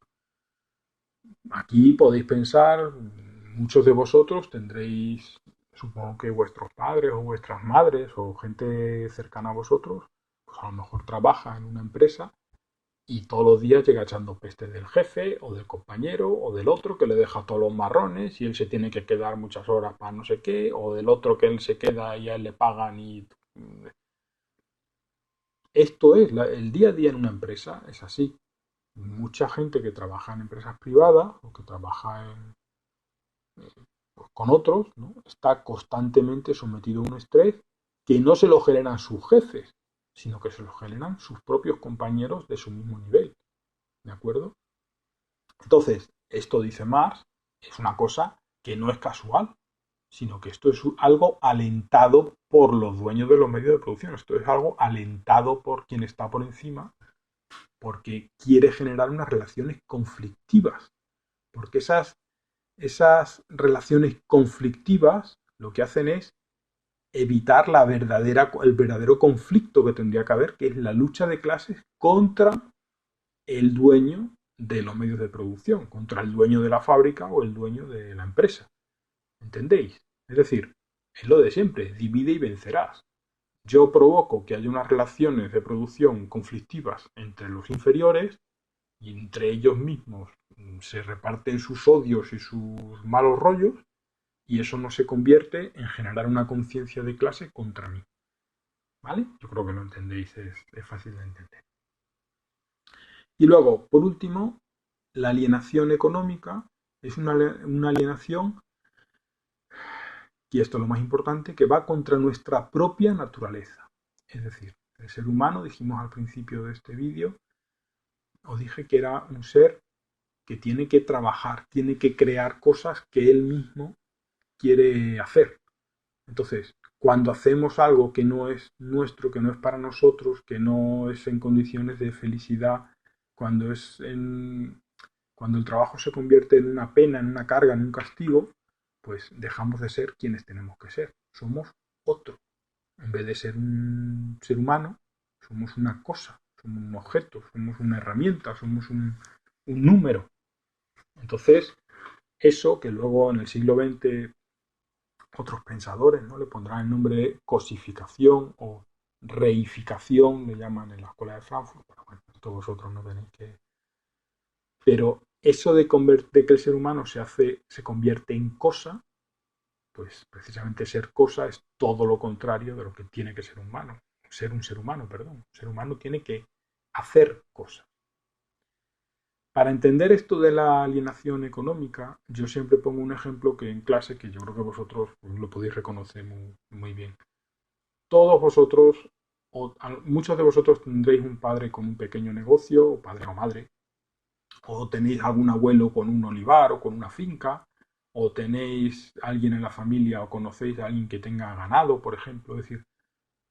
Aquí podéis pensar, muchos de vosotros tendréis, supongo que vuestros padres o vuestras madres o gente cercana a vosotros, pues a lo mejor trabaja en una empresa y todos los días llega echando peste del jefe o del compañero o del otro que le deja todos los marrones y él se tiene que quedar muchas horas para no sé qué, o del otro que él se queda y a él le pagan y... Esto es el día a día en una empresa, es así. Mucha gente que trabaja en empresas privadas o que trabaja pues, con otros, ¿no? Está constantemente sometido a un estrés que no se lo generan sus jefes, sino que se lo generan sus propios compañeros de su mismo nivel. ¿De acuerdo? Entonces, esto dice Marx, es una cosa que no es casual, sino que esto es algo alentado por los dueños de los medios de producción. Esto es algo alentado por quien está por encima, porque quiere generar unas relaciones conflictivas. Porque esas relaciones conflictivas lo que hacen es evitar el verdadero conflicto que tendría que haber, que es la lucha de clases contra el dueño de los medios de producción, contra el dueño de la fábrica o el dueño de la empresa. ¿Entendéis? Es decir, es lo de siempre, divide y vencerás. Yo provoco que haya unas relaciones de producción conflictivas entre los inferiores y entre ellos mismos se reparten sus odios y sus malos rollos y eso no se convierte en generar una conciencia de clase contra mí. ¿Vale? Yo creo que lo entendéis, es fácil de entender. Y luego, por último, la alienación económica es una alienación, y esto es lo más importante, que va contra nuestra propia naturaleza. Es decir, el ser humano, dijimos al principio de este vídeo, os dije que era un ser que tiene que trabajar, tiene que crear cosas que él mismo quiere hacer. Entonces, cuando hacemos algo que no es nuestro, que no es para nosotros, que no es en condiciones de felicidad, cuando cuando el trabajo se convierte en una pena, en una carga, en un castigo, pues dejamos de ser quienes tenemos que ser. Somos otro. En vez de ser un ser humano, somos una cosa, somos un objeto, somos una herramienta, somos un número. Entonces, eso que luego en el siglo XX otros pensadores, ¿no? Le pondrán el nombre de cosificación o reificación, le llaman en la escuela de Frankfurt, pero bueno, esto vosotros no tenéis que... Pero eso de que el ser humano se convierte en cosa, pues precisamente ser cosa es todo lo contrario de lo que tiene que ser humano. Ser un ser humano, perdón. Un ser humano tiene que hacer cosas. Para entender esto de la alienación económica, yo siempre pongo un ejemplo que en clase, que yo creo que vosotros lo podéis reconocer muy bien. Todos vosotros, muchos de vosotros tendréis un padre con un pequeño negocio, o padre o madre, o tenéis algún abuelo con un olivar o con una finca, o tenéis alguien en la familia o conocéis a alguien que tenga ganado, por ejemplo. Es decir,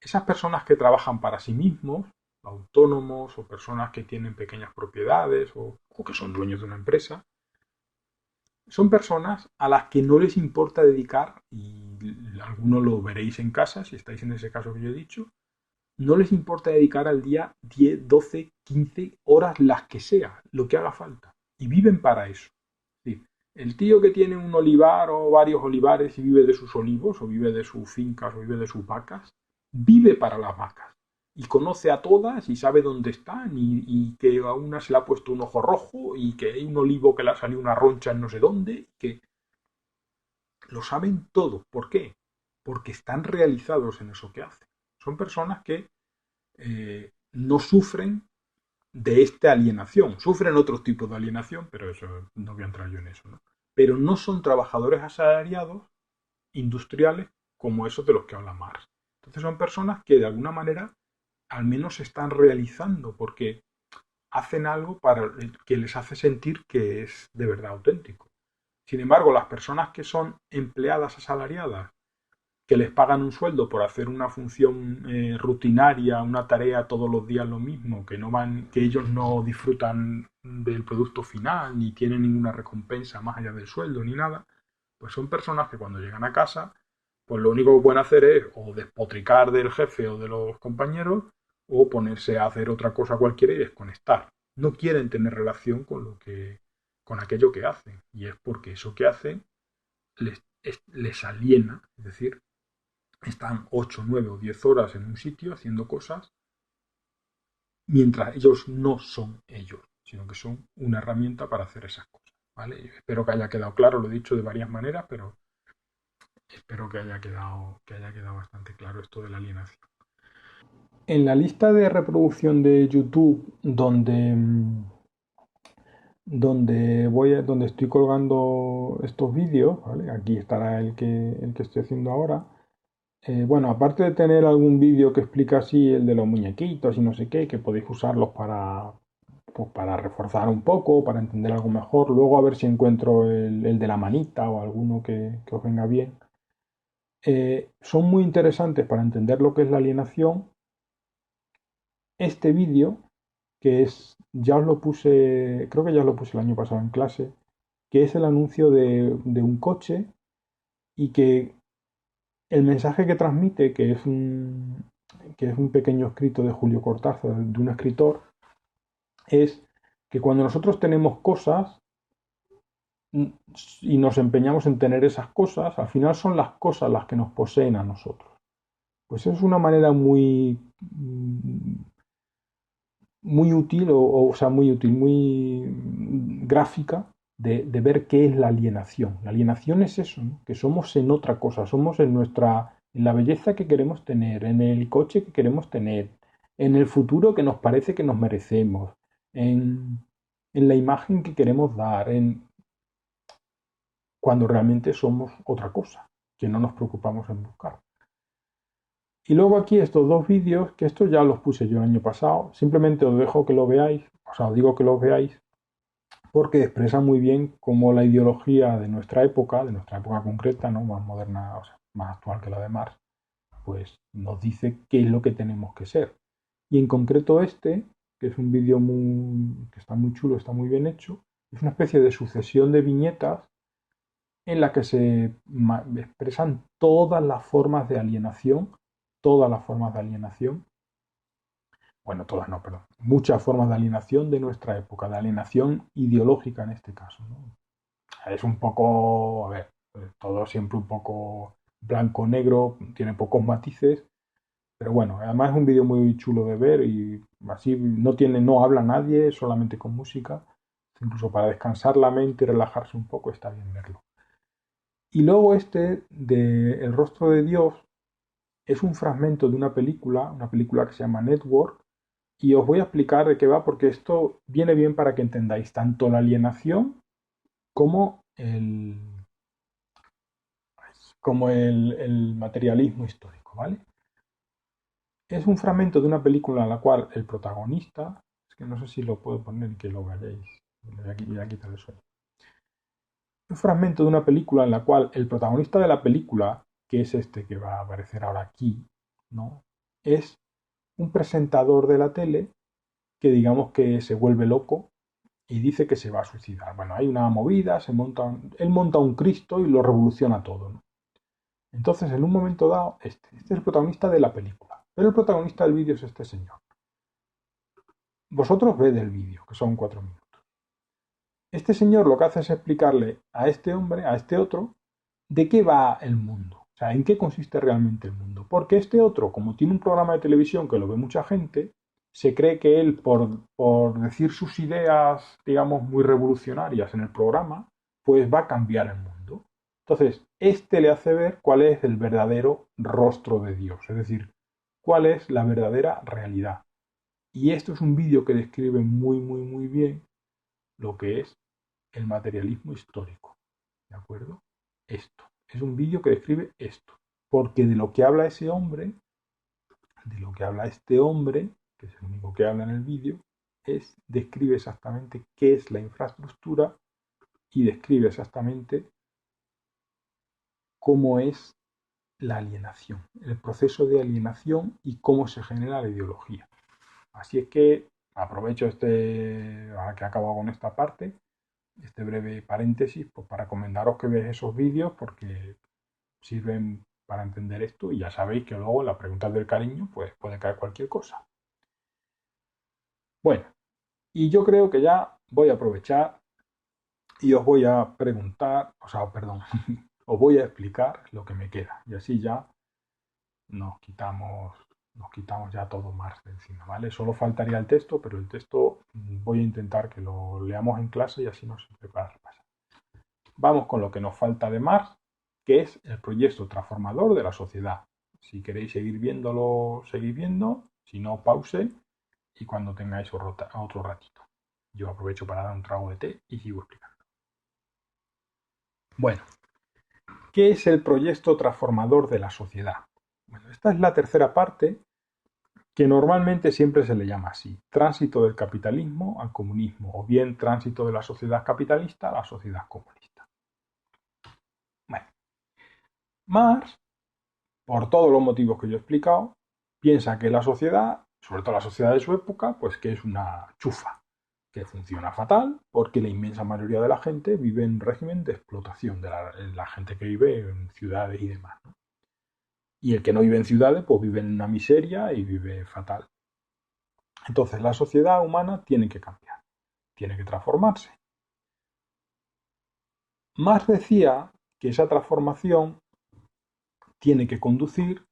esas personas que trabajan para sí mismos, autónomos o personas que tienen pequeñas propiedades o que son dueños de una empresa, son personas a las que no les importa dedicar, y algunos lo veréis en casa, si estáis en ese caso que yo he dicho, no les importa dedicar al día 10, 12, 15 horas, las que sea, lo que haga falta. Y viven para eso. Sí. El tío que tiene un olivar o varios olivares y vive de sus olivos, o vive de sus fincas, o vive de sus vacas, vive para las vacas. Y conoce a todas y sabe dónde están y que a una se le ha puesto un ojo rojo y que hay un olivo que le ha salido una roncha en no sé dónde, que lo saben todo. ¿Por qué? Porque están realizados en eso que hacen. Son personas que no sufren de esta alienación. Sufren otros tipos de alienación, pero eso no voy a entrar yo en eso, ¿no? Pero no son trabajadores asalariados industriales como esos de los que habla Marx. Entonces son personas que de alguna manera al menos se están realizando porque hacen algo para que les hace sentir que es de verdad auténtico. Sin embargo, las personas que son empleadas asalariadas que les pagan un sueldo por hacer una función rutinaria, una tarea todos los días lo mismo, que no van, que ellos no disfrutan del producto final, ni tienen ninguna recompensa más allá del sueldo, ni nada, pues son personas que cuando llegan a casa, pues lo único que pueden hacer es o despotricar del jefe o de los compañeros, o ponerse a hacer otra cosa cualquiera y desconectar. No quieren tener relación con aquello que hacen. Y es porque eso que hacen les aliena, es decir, están 8, 9 o 10 horas en un sitio haciendo cosas mientras ellos no son ellos, sino que son una herramienta para hacer esas cosas. ¿Vale? Espero que haya quedado claro, lo he dicho de varias maneras, pero espero que haya quedado bastante claro esto de la alienación. En la lista de reproducción de YouTube, donde estoy colgando estos vídeos, ¿vale? Aquí estará el que estoy haciendo ahora. Bueno, aparte de tener algún vídeo que explica así el de los muñequitos y no sé qué, que podéis usarlos pues para reforzar un poco, para entender algo mejor. Luego a ver si encuentro el de la manita o alguno que os venga bien. Son muy interesantes para entender lo que es la alienación. Este vídeo, que es, ya os lo puse, creo que ya os lo puse el año pasado en clase, que es el anuncio de un coche y que el mensaje que transmite, que es un pequeño escrito de Julio Cortázar, de un escritor, es que cuando nosotros tenemos cosas y nos empeñamos en tener esas cosas, al final son las cosas las que nos poseen a nosotros. Pues es una manera muy útil, o sea, muy útil, muy gráfica de ver qué es la alienación. La alienación es eso, ¿no? Que somos en otra cosa, somos en la belleza que queremos tener, en el coche que queremos tener, en el futuro que nos parece que nos merecemos, en la imagen que queremos dar, cuando realmente somos otra cosa, que no nos preocupamos en buscar. Y luego aquí estos dos vídeos, que estos ya los puse yo el año pasado, simplemente os dejo que lo veáis, o sea, os digo que los veáis, porque expresan muy bien cómo la ideología de nuestra época concreta, ¿no? Más moderna, o sea, más actual que la de Marx, pues nos dice qué es lo que tenemos que ser. Y en concreto este, que es un vídeo que está muy chulo, está muy bien hecho, es una especie de sucesión de viñetas en la que se expresan todas las formas de alienación, todas las formas de alienación, bueno, todas no, perdón, muchas formas de alienación de nuestra época, de alienación ideológica en este caso, ¿no? Es un poco, a ver, todo siempre un poco blanco-negro, tiene pocos matices, pero bueno, además es un vídeo muy chulo de ver y así no habla nadie, solamente con música, incluso para descansar la mente y relajarse un poco está bien verlo. Y luego este de El rostro de Dios es un fragmento de una película que se llama Network, y os voy a explicar de qué va porque esto viene bien para que entendáis tanto la alienación como el materialismo histórico, ¿vale? Es un fragmento de una película en la cual el protagonista, es que no sé si lo puedo poner y que lo veáis, voy a quitar el sueño. Un fragmento de una película en la cual el protagonista de la película, que es este que va a aparecer ahora aquí, ¿no? Es un presentador de la tele que digamos que se vuelve loco y dice que se va a suicidar. Bueno, hay una movida, él monta un Cristo y lo revoluciona todo, ¿no? Entonces, en un momento dado, este es el protagonista de la película, pero el protagonista del vídeo es este señor. Vosotros ved el vídeo, que son 4 minutos. Este señor lo que hace es explicarle a este hombre, a este otro, de qué va el mundo. O sea, en qué consiste realmente el mundo. Porque este otro, como tiene un programa de televisión que lo ve mucha gente, se cree que él, por decir sus ideas, digamos, muy revolucionarias en el programa, pues va a cambiar el mundo. Entonces, este le hace ver cuál es el verdadero rostro de Dios, es decir, cuál es la verdadera realidad. Y esto es un vídeo que describe muy, muy, muy bien lo que es el materialismo histórico. ¿De acuerdo? Esto. Es un vídeo que describe esto. Porque de lo que habla ese hombre, de lo que habla este hombre, que es el único que habla en el vídeo, describe exactamente qué es la infraestructura y describe exactamente cómo es la alienación, el proceso de alienación y cómo se genera la ideología. Así es que aprovecho ahora que he acabado con esta parte, este breve paréntesis, pues para recomendaros que veáis esos vídeos porque sirven para entender esto y ya sabéis que luego en las preguntas del cariño pues puede caer cualquier cosa. Bueno, y yo creo que ya voy a aprovechar y os voy a preguntar, o sea, perdón, os voy a explicar lo que me queda y así ya nos quitamos nos quitamos ya todo Marx de encima, ¿vale? Solo faltaría el texto, pero el texto voy a intentar que lo leamos en clase y así nos sirve para repasar. Vamos con lo que nos falta de Marx, que es el proyecto transformador de la sociedad. Si queréis seguir viéndolo, seguid viendo. Si no, pause y cuando tengáis otro ratito. Yo aprovecho para dar un trago de té y sigo explicando. Bueno, ¿qué es el proyecto transformador de la sociedad? Bueno, esta es la tercera parte que normalmente siempre se le llama así, tránsito del capitalismo al comunismo, o bien tránsito de la sociedad capitalista a la sociedad comunista. Bueno, Marx, por todos los motivos que yo he explicado, piensa que la sociedad, sobre todo la sociedad de su época, pues que es una chufa, que funciona fatal porque la inmensa mayoría de la gente vive en régimen de explotación, de la gente que vive en ciudades y demás, ¿no? Y el que no vive en ciudades, pues vive en una miseria y vive fatal. Entonces la sociedad humana tiene que cambiar, tiene que transformarse. Marx decía que esa transformación tiene que conducir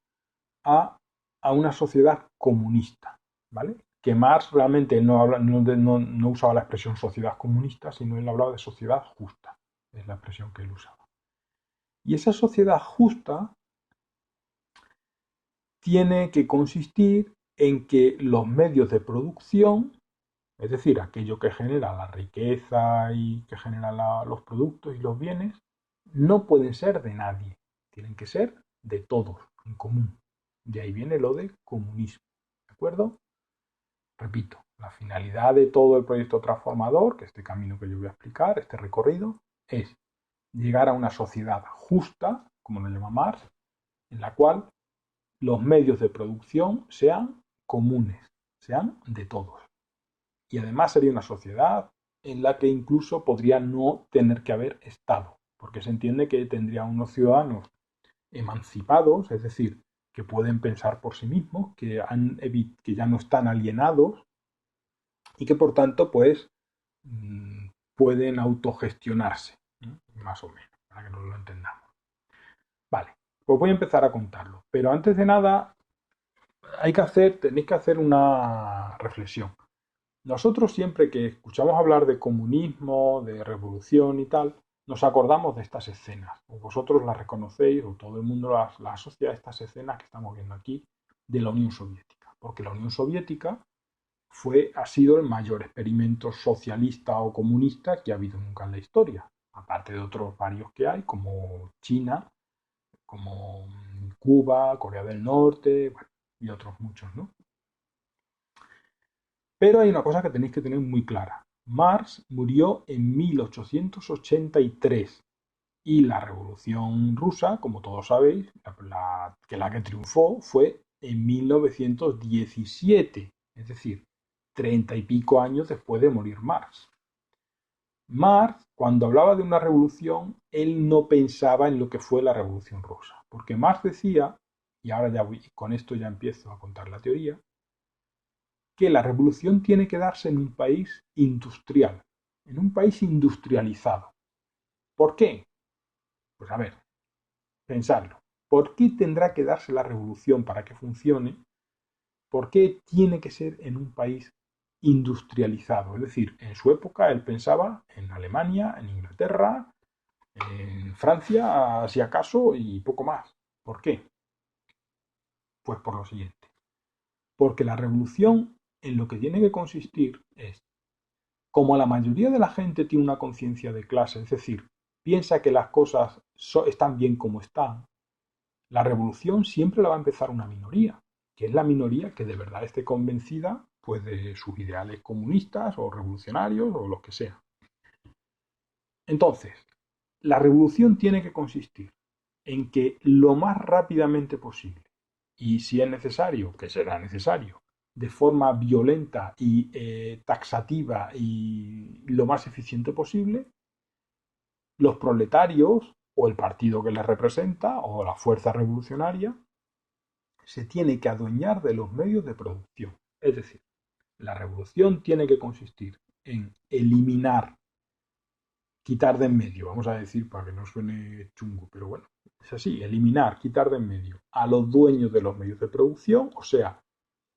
a, a una sociedad comunista, ¿vale? Que Marx realmente no usaba la expresión sociedad comunista, sino él hablaba de sociedad justa, es la expresión que él usaba. Y esa sociedad justa tiene que consistir en que los medios de producción, es decir, aquello que genera la riqueza y que genera los productos y los bienes, no pueden ser de nadie, tienen que ser de todos, en común. De ahí viene lo de comunismo, ¿de acuerdo? Repito, la finalidad de todo el proyecto transformador, que este camino que yo voy a explicar, este recorrido, es llegar a una sociedad justa, como lo llama Marx, en la cual los medios de producción sean comunes, sean de todos. Y además sería una sociedad en la que incluso podría no tener que haber Estado, porque se entiende que tendría unos ciudadanos emancipados, es decir, que pueden pensar por sí mismos, que ya no están alienados y que por tanto pues pueden autogestionarse, ¿no? Más o menos, para que nos lo entendamos. Vale, pues voy a empezar a contarlo, pero antes de nada tenéis que hacer una reflexión. Nosotros siempre que escuchamos hablar de comunismo, de revolución y tal, nos acordamos de estas escenas. O vosotros las reconocéis, o todo el mundo las asocia a estas escenas que estamos viendo aquí de la Unión Soviética. Porque la Unión Soviética ha sido el mayor experimento socialista o comunista que ha habido nunca en la historia. Aparte de otros varios que hay, como China, como Cuba, Corea del Norte, bueno, y otros muchos, ¿no? Pero hay una cosa que tenéis que tener muy clara. Marx murió en 1883 y la Revolución Rusa, como todos sabéis, la que triunfó fue en 1917, es decir, 30 y pico años después de morir Marx. Marx, cuando hablaba de una revolución, él no pensaba en lo que fue la Revolución Rusa, porque Marx decía, y ahora con esto ya empiezo a contar la teoría, que la revolución tiene que darse en un país industrial, en un país industrializado. ¿Por qué? Pues a ver, pensarlo. ¿Por qué tendrá que darse la revolución para que funcione? ¿Por qué tiene que ser en un país industrializado? Es decir, en su época él pensaba en Alemania, en Inglaterra, en Francia, si acaso, y poco más. ¿Por qué? Pues por lo siguiente. Porque la revolución en lo que tiene que consistir es, como la mayoría de la gente tiene una conciencia de clase, es decir, piensa que las cosas están bien como están, la revolución siempre la va a empezar una minoría, que es la minoría que de verdad esté convencida pues de sus ideales comunistas o revolucionarios o los que sea. Entonces, la revolución tiene que consistir en que lo más rápidamente posible, y si es necesario, que será necesario, de forma violenta y taxativa y lo más eficiente posible, los proletarios o el partido que les representa o la fuerza revolucionaria se tiene que adueñar de los medios de producción. Es decir, la revolución tiene que consistir en eliminar, quitar de en medio, vamos a decir para que no suene chungo, pero bueno, Es así, eliminar, quitar de en medio a los dueños de los medios de producción, o sea,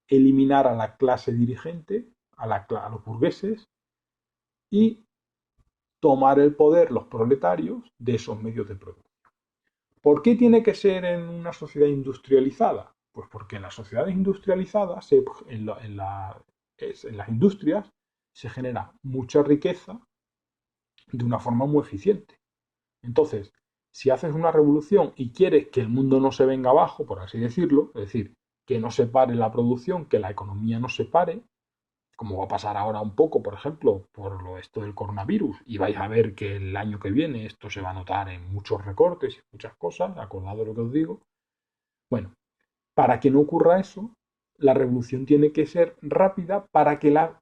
eliminar a la clase dirigente, a los burgueses, y tomar el poder los proletarios de esos medios de producción. ¿Por qué tiene que ser en una sociedad industrializada? Pues porque en las sociedades industrializadas, en las industrias, se genera mucha riqueza de una forma muy eficiente. Entonces, si haces una revolución y quieres que el mundo no se venga abajo, por así decirlo, es decir, que no se pare la producción, que la economía no se pare, como va a pasar ahora un poco, por ejemplo, por esto del coronavirus, y vais a ver que el año que viene esto se va a notar en muchos recortes y muchas cosas, acordad de lo que os digo. Bueno, para que no ocurra eso, la revolución tiene que ser rápida para que la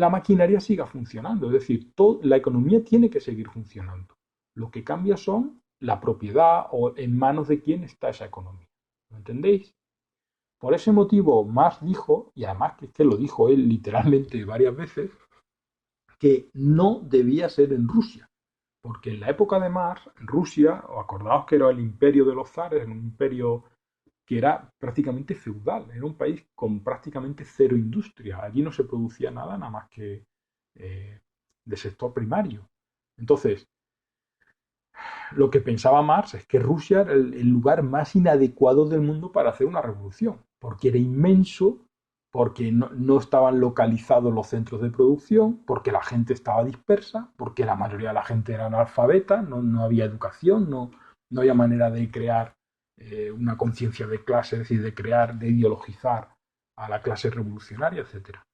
maquinaria siga funcionando, es decir, la economía tiene que seguir funcionando. Lo que cambia son la propiedad o en manos de quién está esa economía. ¿Lo entendéis? Por ese motivo, Marx dijo, y además que lo dijo él literalmente varias veces, que no debía ser en Rusia. Porque en la época de Marx, Rusia, os acordaos que era el imperio de los zares, un imperio que era prácticamente feudal, era un país con prácticamente cero industria. Allí no se producía nada, nada más que de sector primario. Entonces, lo que pensaba Marx es que Rusia era el lugar más inadecuado del mundo para hacer una revolución, porque era inmenso, porque no estaban localizados los centros de producción, porque la gente estaba dispersa, porque la mayoría de la gente era analfabeta, no había educación, no había manera de crear una conciencia de clase, es decir, de crear, de ideologizar a la clase revolucionaria, etcétera.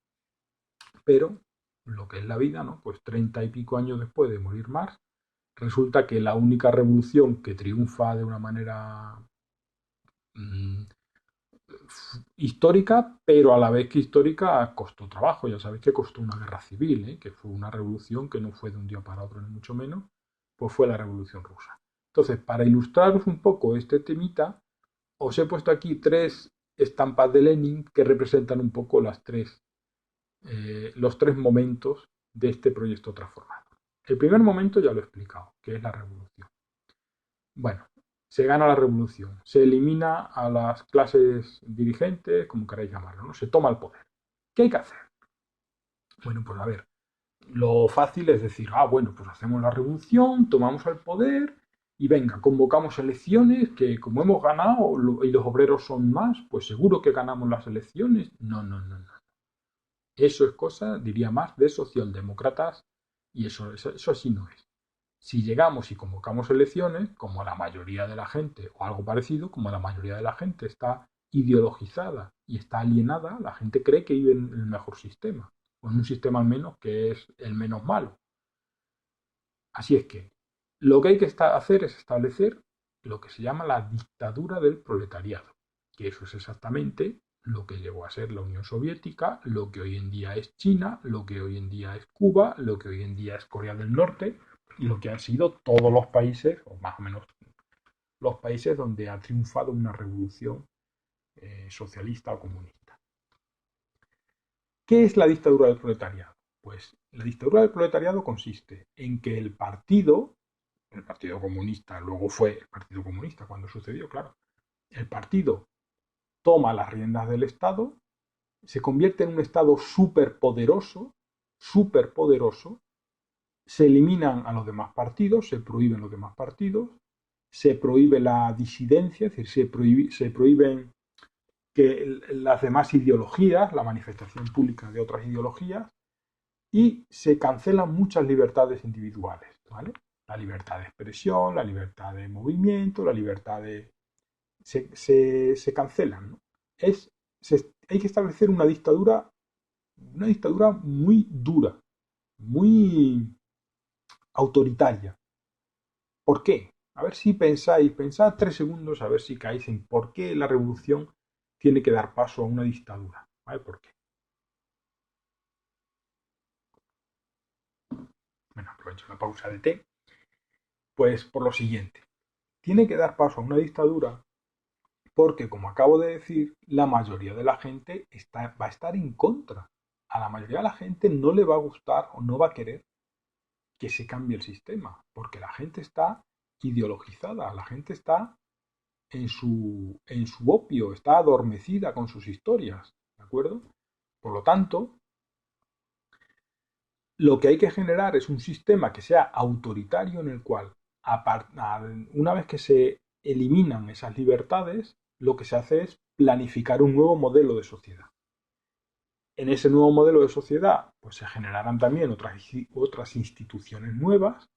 Pero lo que es la vida, ¿no? Pues 30 y pico años después de morir Marx, resulta que la única revolución que triunfa de una manera mmm, histórica, pero a la vez que histórica costó trabajo. Ya sabéis que costó una guerra civil, ¿eh? Que fue una revolución que no fue de un día para otro, ni mucho menos, pues fue la Revolución Rusa. Entonces, para ilustraros un poco este temita, os he puesto aquí tres estampas de Lenin que representan un poco los tres momentos de este proyecto transformador. El primer momento ya lo he explicado, que es la revolución. Bueno, se gana la revolución, se elimina a las clases dirigentes, como queráis llamarlo, ¿no? Se toma el poder. ¿Qué hay que hacer? Bueno, pues a ver, lo fácil es decir, bueno, pues hacemos la revolución, tomamos el poder y venga, convocamos elecciones que como hemos ganado y los obreros son más, pues seguro que ganamos las elecciones. No, no, no, no. Eso es cosa, diría más, de socialdemócratas y eso así no es. Si llegamos y convocamos elecciones, como la mayoría de la gente, o algo parecido, como la mayoría de la gente está ideologizada y está alienada, la gente cree que vive en el mejor sistema, o en un sistema al menos que es el menos malo. Así es que lo que hay que hacer es establecer lo que se llama la dictadura del proletariado, que eso es exactamente lo que llegó a ser la Unión Soviética, lo que hoy en día es China, lo que hoy en día es Cuba, lo que hoy en día es Corea del Norte y lo que han sido todos los países, o más o menos los países donde ha triunfado una revolución socialista o comunista. ¿Qué es la dictadura del proletariado? Pues la dictadura del proletariado consiste en que el Partido Comunista, luego fue el Partido Comunista cuando sucedió, claro, el partido toma las riendas del Estado, se convierte en un Estado superpoderoso, se eliminan a los demás partidos, se prohíben los demás partidos, se prohíbe la disidencia, es decir, se prohíben que las demás ideologías, la manifestación pública de otras ideologías, y se cancelan muchas libertades individuales, ¿vale? La libertad de expresión, la libertad de movimiento, la libertad de... se cancelan, ¿no? Hay que establecer una dictadura muy dura, muy autoritaria. ¿Por qué? A ver si pensad 3 segundos a ver si caéis en por qué la revolución tiene que dar paso a una dictadura. ¿Vale? ¿Por qué? Bueno, aprovecho la pausa de té. Pues por lo siguiente, tiene que dar paso a una dictadura porque, como acabo de decir, la mayoría de la gente va a estar en contra. A la mayoría de la gente no le va a gustar o no va a querer que se cambie el sistema, porque la gente está ideologizada, la gente está en su opio, está adormecida con sus historias, ¿de acuerdo? Por lo tanto, lo que hay que generar es un sistema que sea autoritario en el cual, una vez que se eliminan esas libertades, lo que se hace es planificar un nuevo modelo de sociedad. En ese nuevo modelo de sociedad, pues se generarán también otras instituciones nuevas.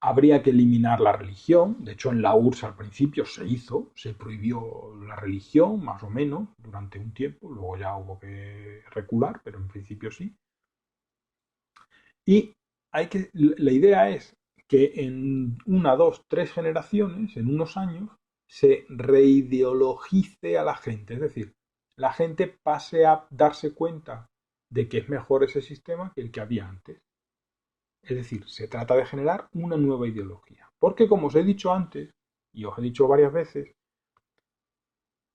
Habría que eliminar la religión. De hecho, en la URSS al principio se prohibió la religión, más o menos, durante un tiempo. Luego ya hubo que recular, pero en principio sí. Y la idea es que en una, dos, tres generaciones, en unos años, se reideologice a la gente. Es decir, la gente pase a darse cuenta de que es mejor ese sistema que el que había antes. Es decir, se trata de generar una nueva ideología. Porque como os he dicho antes, y os he dicho varias veces,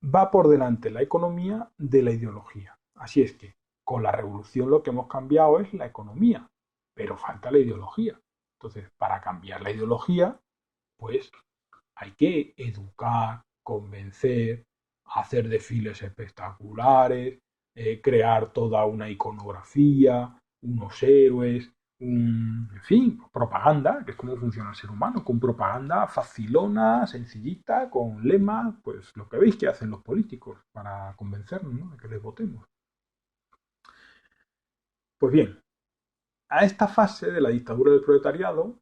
va por delante la economía de la ideología. Así es que con la revolución lo que hemos cambiado es la economía, pero falta la ideología. Entonces, para cambiar la ideología, pues hay que educar, convencer, hacer desfiles espectaculares, crear toda una iconografía, unos héroes, en fin, propaganda, que es como funciona el ser humano, con propaganda facilona, sencillita, con lemas, pues lo que veis que hacen los políticos para convencernos, ¿no?, de que les votemos. Pues bien, a esta fase de la dictadura del proletariado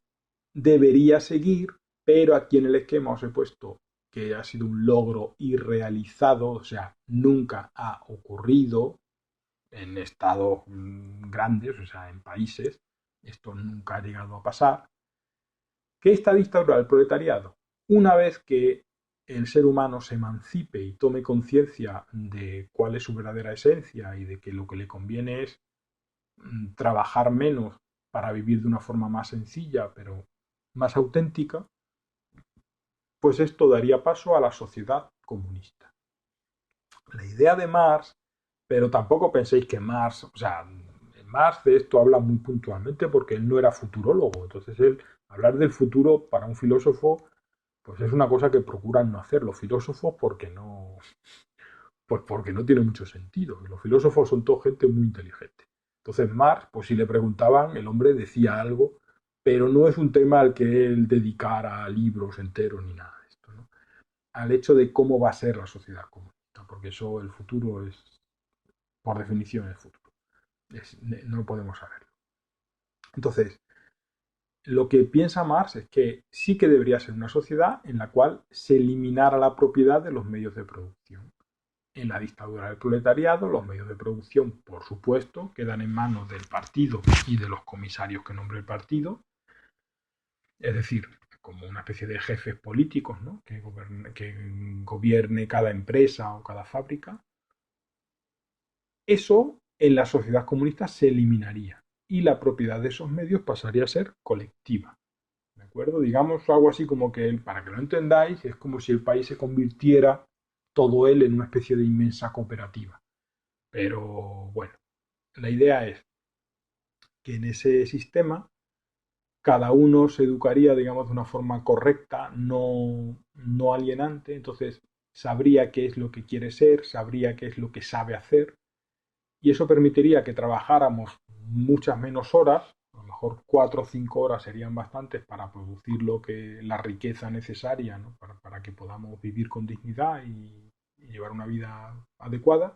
debería seguir, pero aquí en el esquema os he puesto que ha sido un logro irrealizado, o sea, nunca ha ocurrido en estados grandes, o sea, en países, esto nunca ha llegado a pasar, que esta dictadura del proletariado, una vez que el ser humano se emancipe y tome conciencia de cuál es su verdadera esencia y de que lo que le conviene es trabajar menos para vivir de una forma más sencilla, pero más auténtica, pues esto daría paso a la sociedad comunista. La idea de Marx, pero tampoco penséis que Marx, o sea, Marx de esto habla muy puntualmente porque él no era futurólogo, entonces él, hablar del futuro para un filósofo, pues es una cosa que procuran no hacer los filósofos porque no, pues porque no tiene mucho sentido. Los filósofos son toda gente muy inteligente. Entonces Marx, pues si le preguntaban, el hombre decía algo, pero no es un tema al que él dedicara libros enteros ni nada de esto, ¿no? Al hecho de cómo va a ser la sociedad comunista, porque eso, el futuro es, por definición, el futuro. No podemos saberlo. Entonces, lo que piensa Marx es que sí que debería ser una sociedad en la cual se eliminara la propiedad de los medios de producción. En la dictadura del proletariado, los medios de producción, por supuesto, quedan en manos del partido y de los comisarios que nombre el partido, es decir, como una especie de jefes políticos, ¿no?, que gobierne cada empresa o cada fábrica. Eso en la sociedad comunista se eliminaría y la propiedad de esos medios pasaría a ser colectiva. ¿De acuerdo? Digamos algo así como que, para que lo entendáis, es como si el país se convirtiera todo él en una especie de inmensa cooperativa. Pero bueno, la idea es que en ese sistema cada uno se educaría, digamos, de una forma correcta, no alienante, entonces sabría qué es lo que quiere ser, sabría qué es lo que sabe hacer, y eso permitiría que trabajáramos muchas menos horas, a lo mejor 4 o 5 horas serían bastantes para producir la riqueza necesaria, ¿no?, para que podamos vivir con dignidad y llevar una vida adecuada,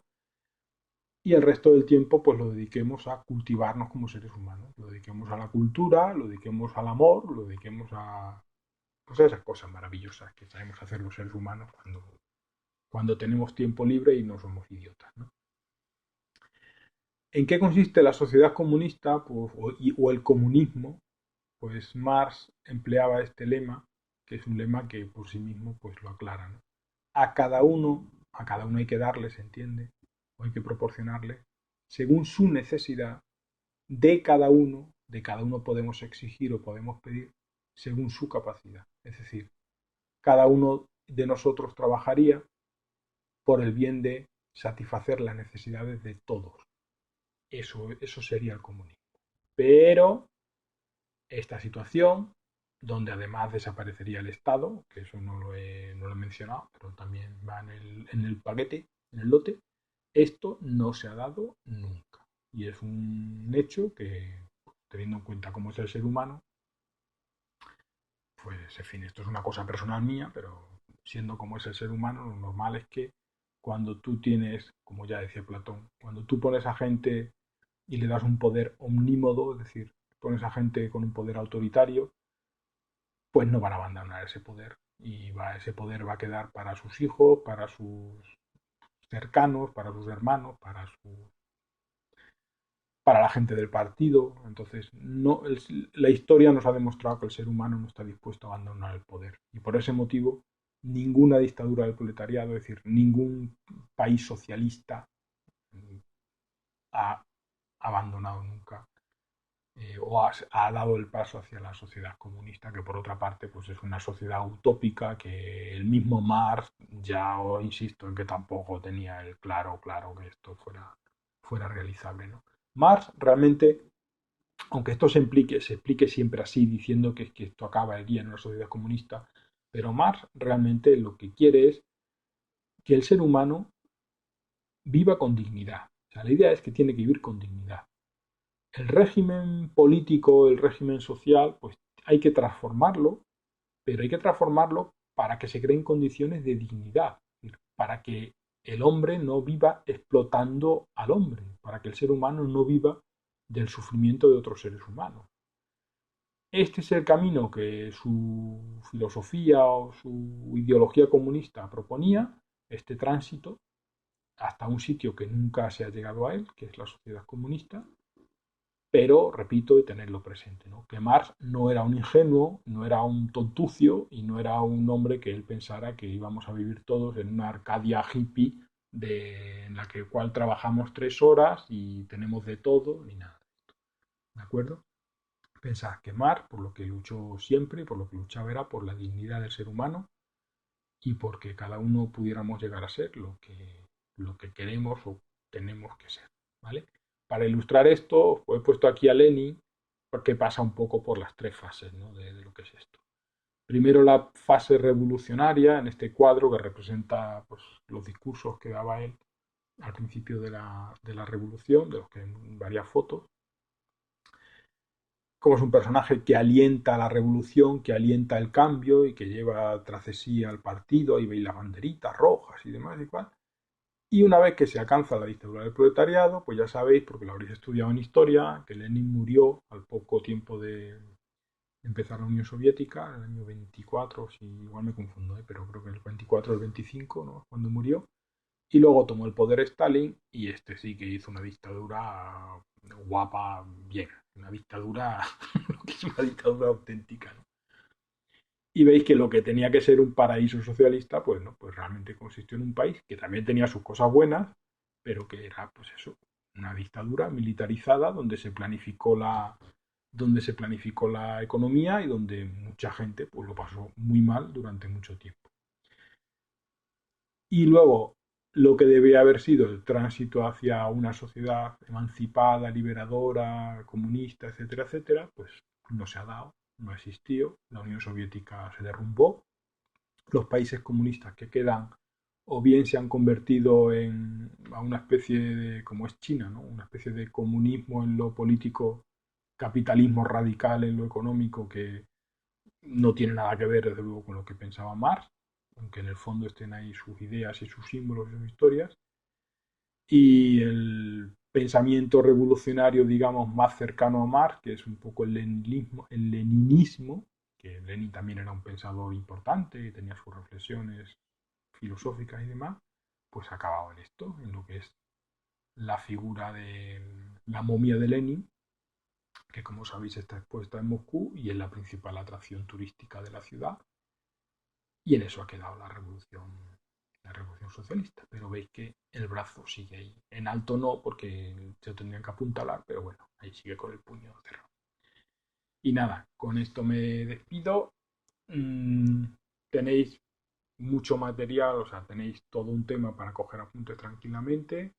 y el resto del tiempo pues lo dediquemos a cultivarnos como seres humanos, lo dediquemos a la cultura, lo dediquemos al amor, lo dediquemos pues a esas cosas maravillosas que sabemos hacer los seres humanos cuando tenemos tiempo libre y no somos idiotas, ¿no? ¿En qué consiste la sociedad comunista, pues, o el comunismo? Pues Marx empleaba este lema, que es un lema que por sí mismo pues lo aclara, ¿no? A cada uno hay que darle, se entiende, o hay que proporcionarle, según su necesidad, de cada uno podemos exigir o podemos pedir según su capacidad. Es decir, cada uno de nosotros trabajaría por el bien de satisfacer las necesidades de todos. Eso sería el comunismo. Pero esta situación donde además desaparecería el Estado, que eso no lo he mencionado, pero también va en el paquete, en el lote. Esto no se ha dado nunca. Y es un hecho que, teniendo en cuenta cómo es el ser humano, pues en fin, esto es una cosa personal mía, pero siendo como es el ser humano, lo normal es que cuando tú tienes, como ya decía Platón, cuando tú pones a gente y le das un poder omnímodo, es decir, pones a gente con un poder autoritario, pues no van a abandonar ese poder. Y ese poder va a quedar para sus hijos, para sus cercanos, para sus hermanos, para la gente del partido. Entonces, no, la historia nos ha demostrado que el ser humano no está dispuesto a abandonar el poder. Y por ese motivo, ninguna dictadura del proletariado, es decir, ningún país socialista ha abandonado nunca ha dado el paso hacia la sociedad comunista, que por otra parte pues es una sociedad utópica que el mismo Marx, ya os insisto en que tampoco tenía el claro que esto fuera realizable, ¿no? Marx realmente, aunque esto se explique siempre así, diciendo que esto acabaría en una sociedad comunista, pero Marx realmente lo que quiere es que el ser humano viva con dignidad. O sea, la idea es que tiene que vivir con dignidad. El régimen político, el régimen social, pues hay que transformarlo, pero hay que transformarlo para que se creen condiciones de dignidad, para que el hombre no viva explotando al hombre, para que el ser humano no viva del sufrimiento de otros seres humanos. Este es el camino que su filosofía o su ideología comunista proponía, este tránsito hasta un sitio que nunca se ha llegado a él, que es la sociedad comunista, pero repito y tenerlo presente, ¿no? Que Marx no era un ingenuo, no era un tontucio y no era un hombre que él pensara que íbamos a vivir todos en una Arcadia hippie en la que cual trabajamos 3 horas y tenemos de todo ni nada. ¿De acuerdo? Pensad que Marx, por lo que luchó siempre, por lo que luchaba era por la dignidad del ser humano y porque cada uno pudiéramos llegar a ser lo que queremos o tenemos que ser. ¿Vale? Para ilustrar esto, he puesto aquí a Lenin, porque pasa un poco por las 3 fases, ¿no? de lo que es esto. Primero la fase revolucionaria, en este cuadro que representa pues, los discursos que daba él al principio de la revolución, de los que hay varias fotos, como es un personaje que alienta la revolución, que alienta el cambio y que lleva tras de sí al partido, ahí veis las banderitas rojas y demás y cual. Y una vez que se alcanza la dictadura del proletariado, pues ya sabéis, porque lo habréis estudiado en historia, que Lenin murió al poco tiempo de empezar la Unión Soviética, en el año 24, si igual me confundo, pero creo que el 24 o el 25, ¿no? Cuando murió. Y luego tomó el poder Stalin y este sí que hizo una dictadura guapa, bien, una dictadura, lo que es una dictadura auténtica, ¿no? Y veis que lo que tenía que ser un paraíso socialista, pues no, pues realmente consistió en un país que también tenía sus cosas buenas, pero que era, pues eso, una dictadura militarizada donde se planificó la economía y donde mucha gente pues lo pasó muy mal durante mucho tiempo. Y luego, lo que debía haber sido el tránsito hacia una sociedad emancipada, liberadora, comunista, etcétera, etcétera, pues no se ha dado, no existió, la Unión Soviética se derrumbó, los países comunistas que quedan o bien se han convertido a una especie de, como es China, ¿no? Una especie de comunismo en lo político, capitalismo radical en lo económico que no tiene nada que ver, desde luego, con lo que pensaba Marx, aunque en el fondo estén ahí sus ideas y sus símbolos y sus historias. Y el pensamiento revolucionario, digamos, más cercano a Marx, que es un poco el leninismo, que Lenin también era un pensador importante y tenía sus reflexiones filosóficas y demás, pues ha acabado en esto, en lo que es la figura de la momia de Lenin, que como sabéis está expuesta en Moscú y es la principal atracción turística de la ciudad. Y en eso ha quedado la revolución socialista. Pero veis que el brazo sigue ahí. En alto no, porque se tendrían que apuntalar, pero bueno, ahí sigue con el puño cerrado. Y nada, con esto me despido. Mm, tenéis mucho material, o sea, tenéis todo un tema para coger apuntes tranquilamente.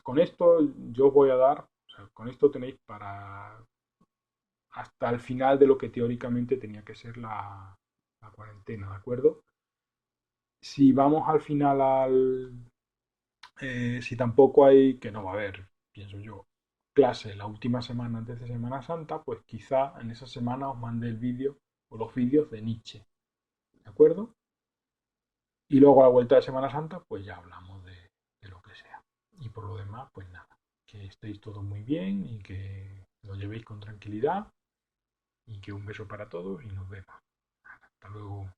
Con esto yo os voy a dar, o sea, con esto tenéis para hasta el final de lo que teóricamente tenía que ser la cuarentena, ¿de acuerdo? Si vamos al final si tampoco hay, que no va a haber, pienso yo, clase la última semana antes de Semana Santa, pues quizá en esa semana os mande el vídeo o los vídeos de Nietzsche, ¿de acuerdo? Y luego a la vuelta de Semana Santa, pues ya hablamos de lo que sea. Y por lo demás, pues nada, que estéis todos muy bien y que lo llevéis con tranquilidad y que un beso para todos y nos vemos. Hasta luego.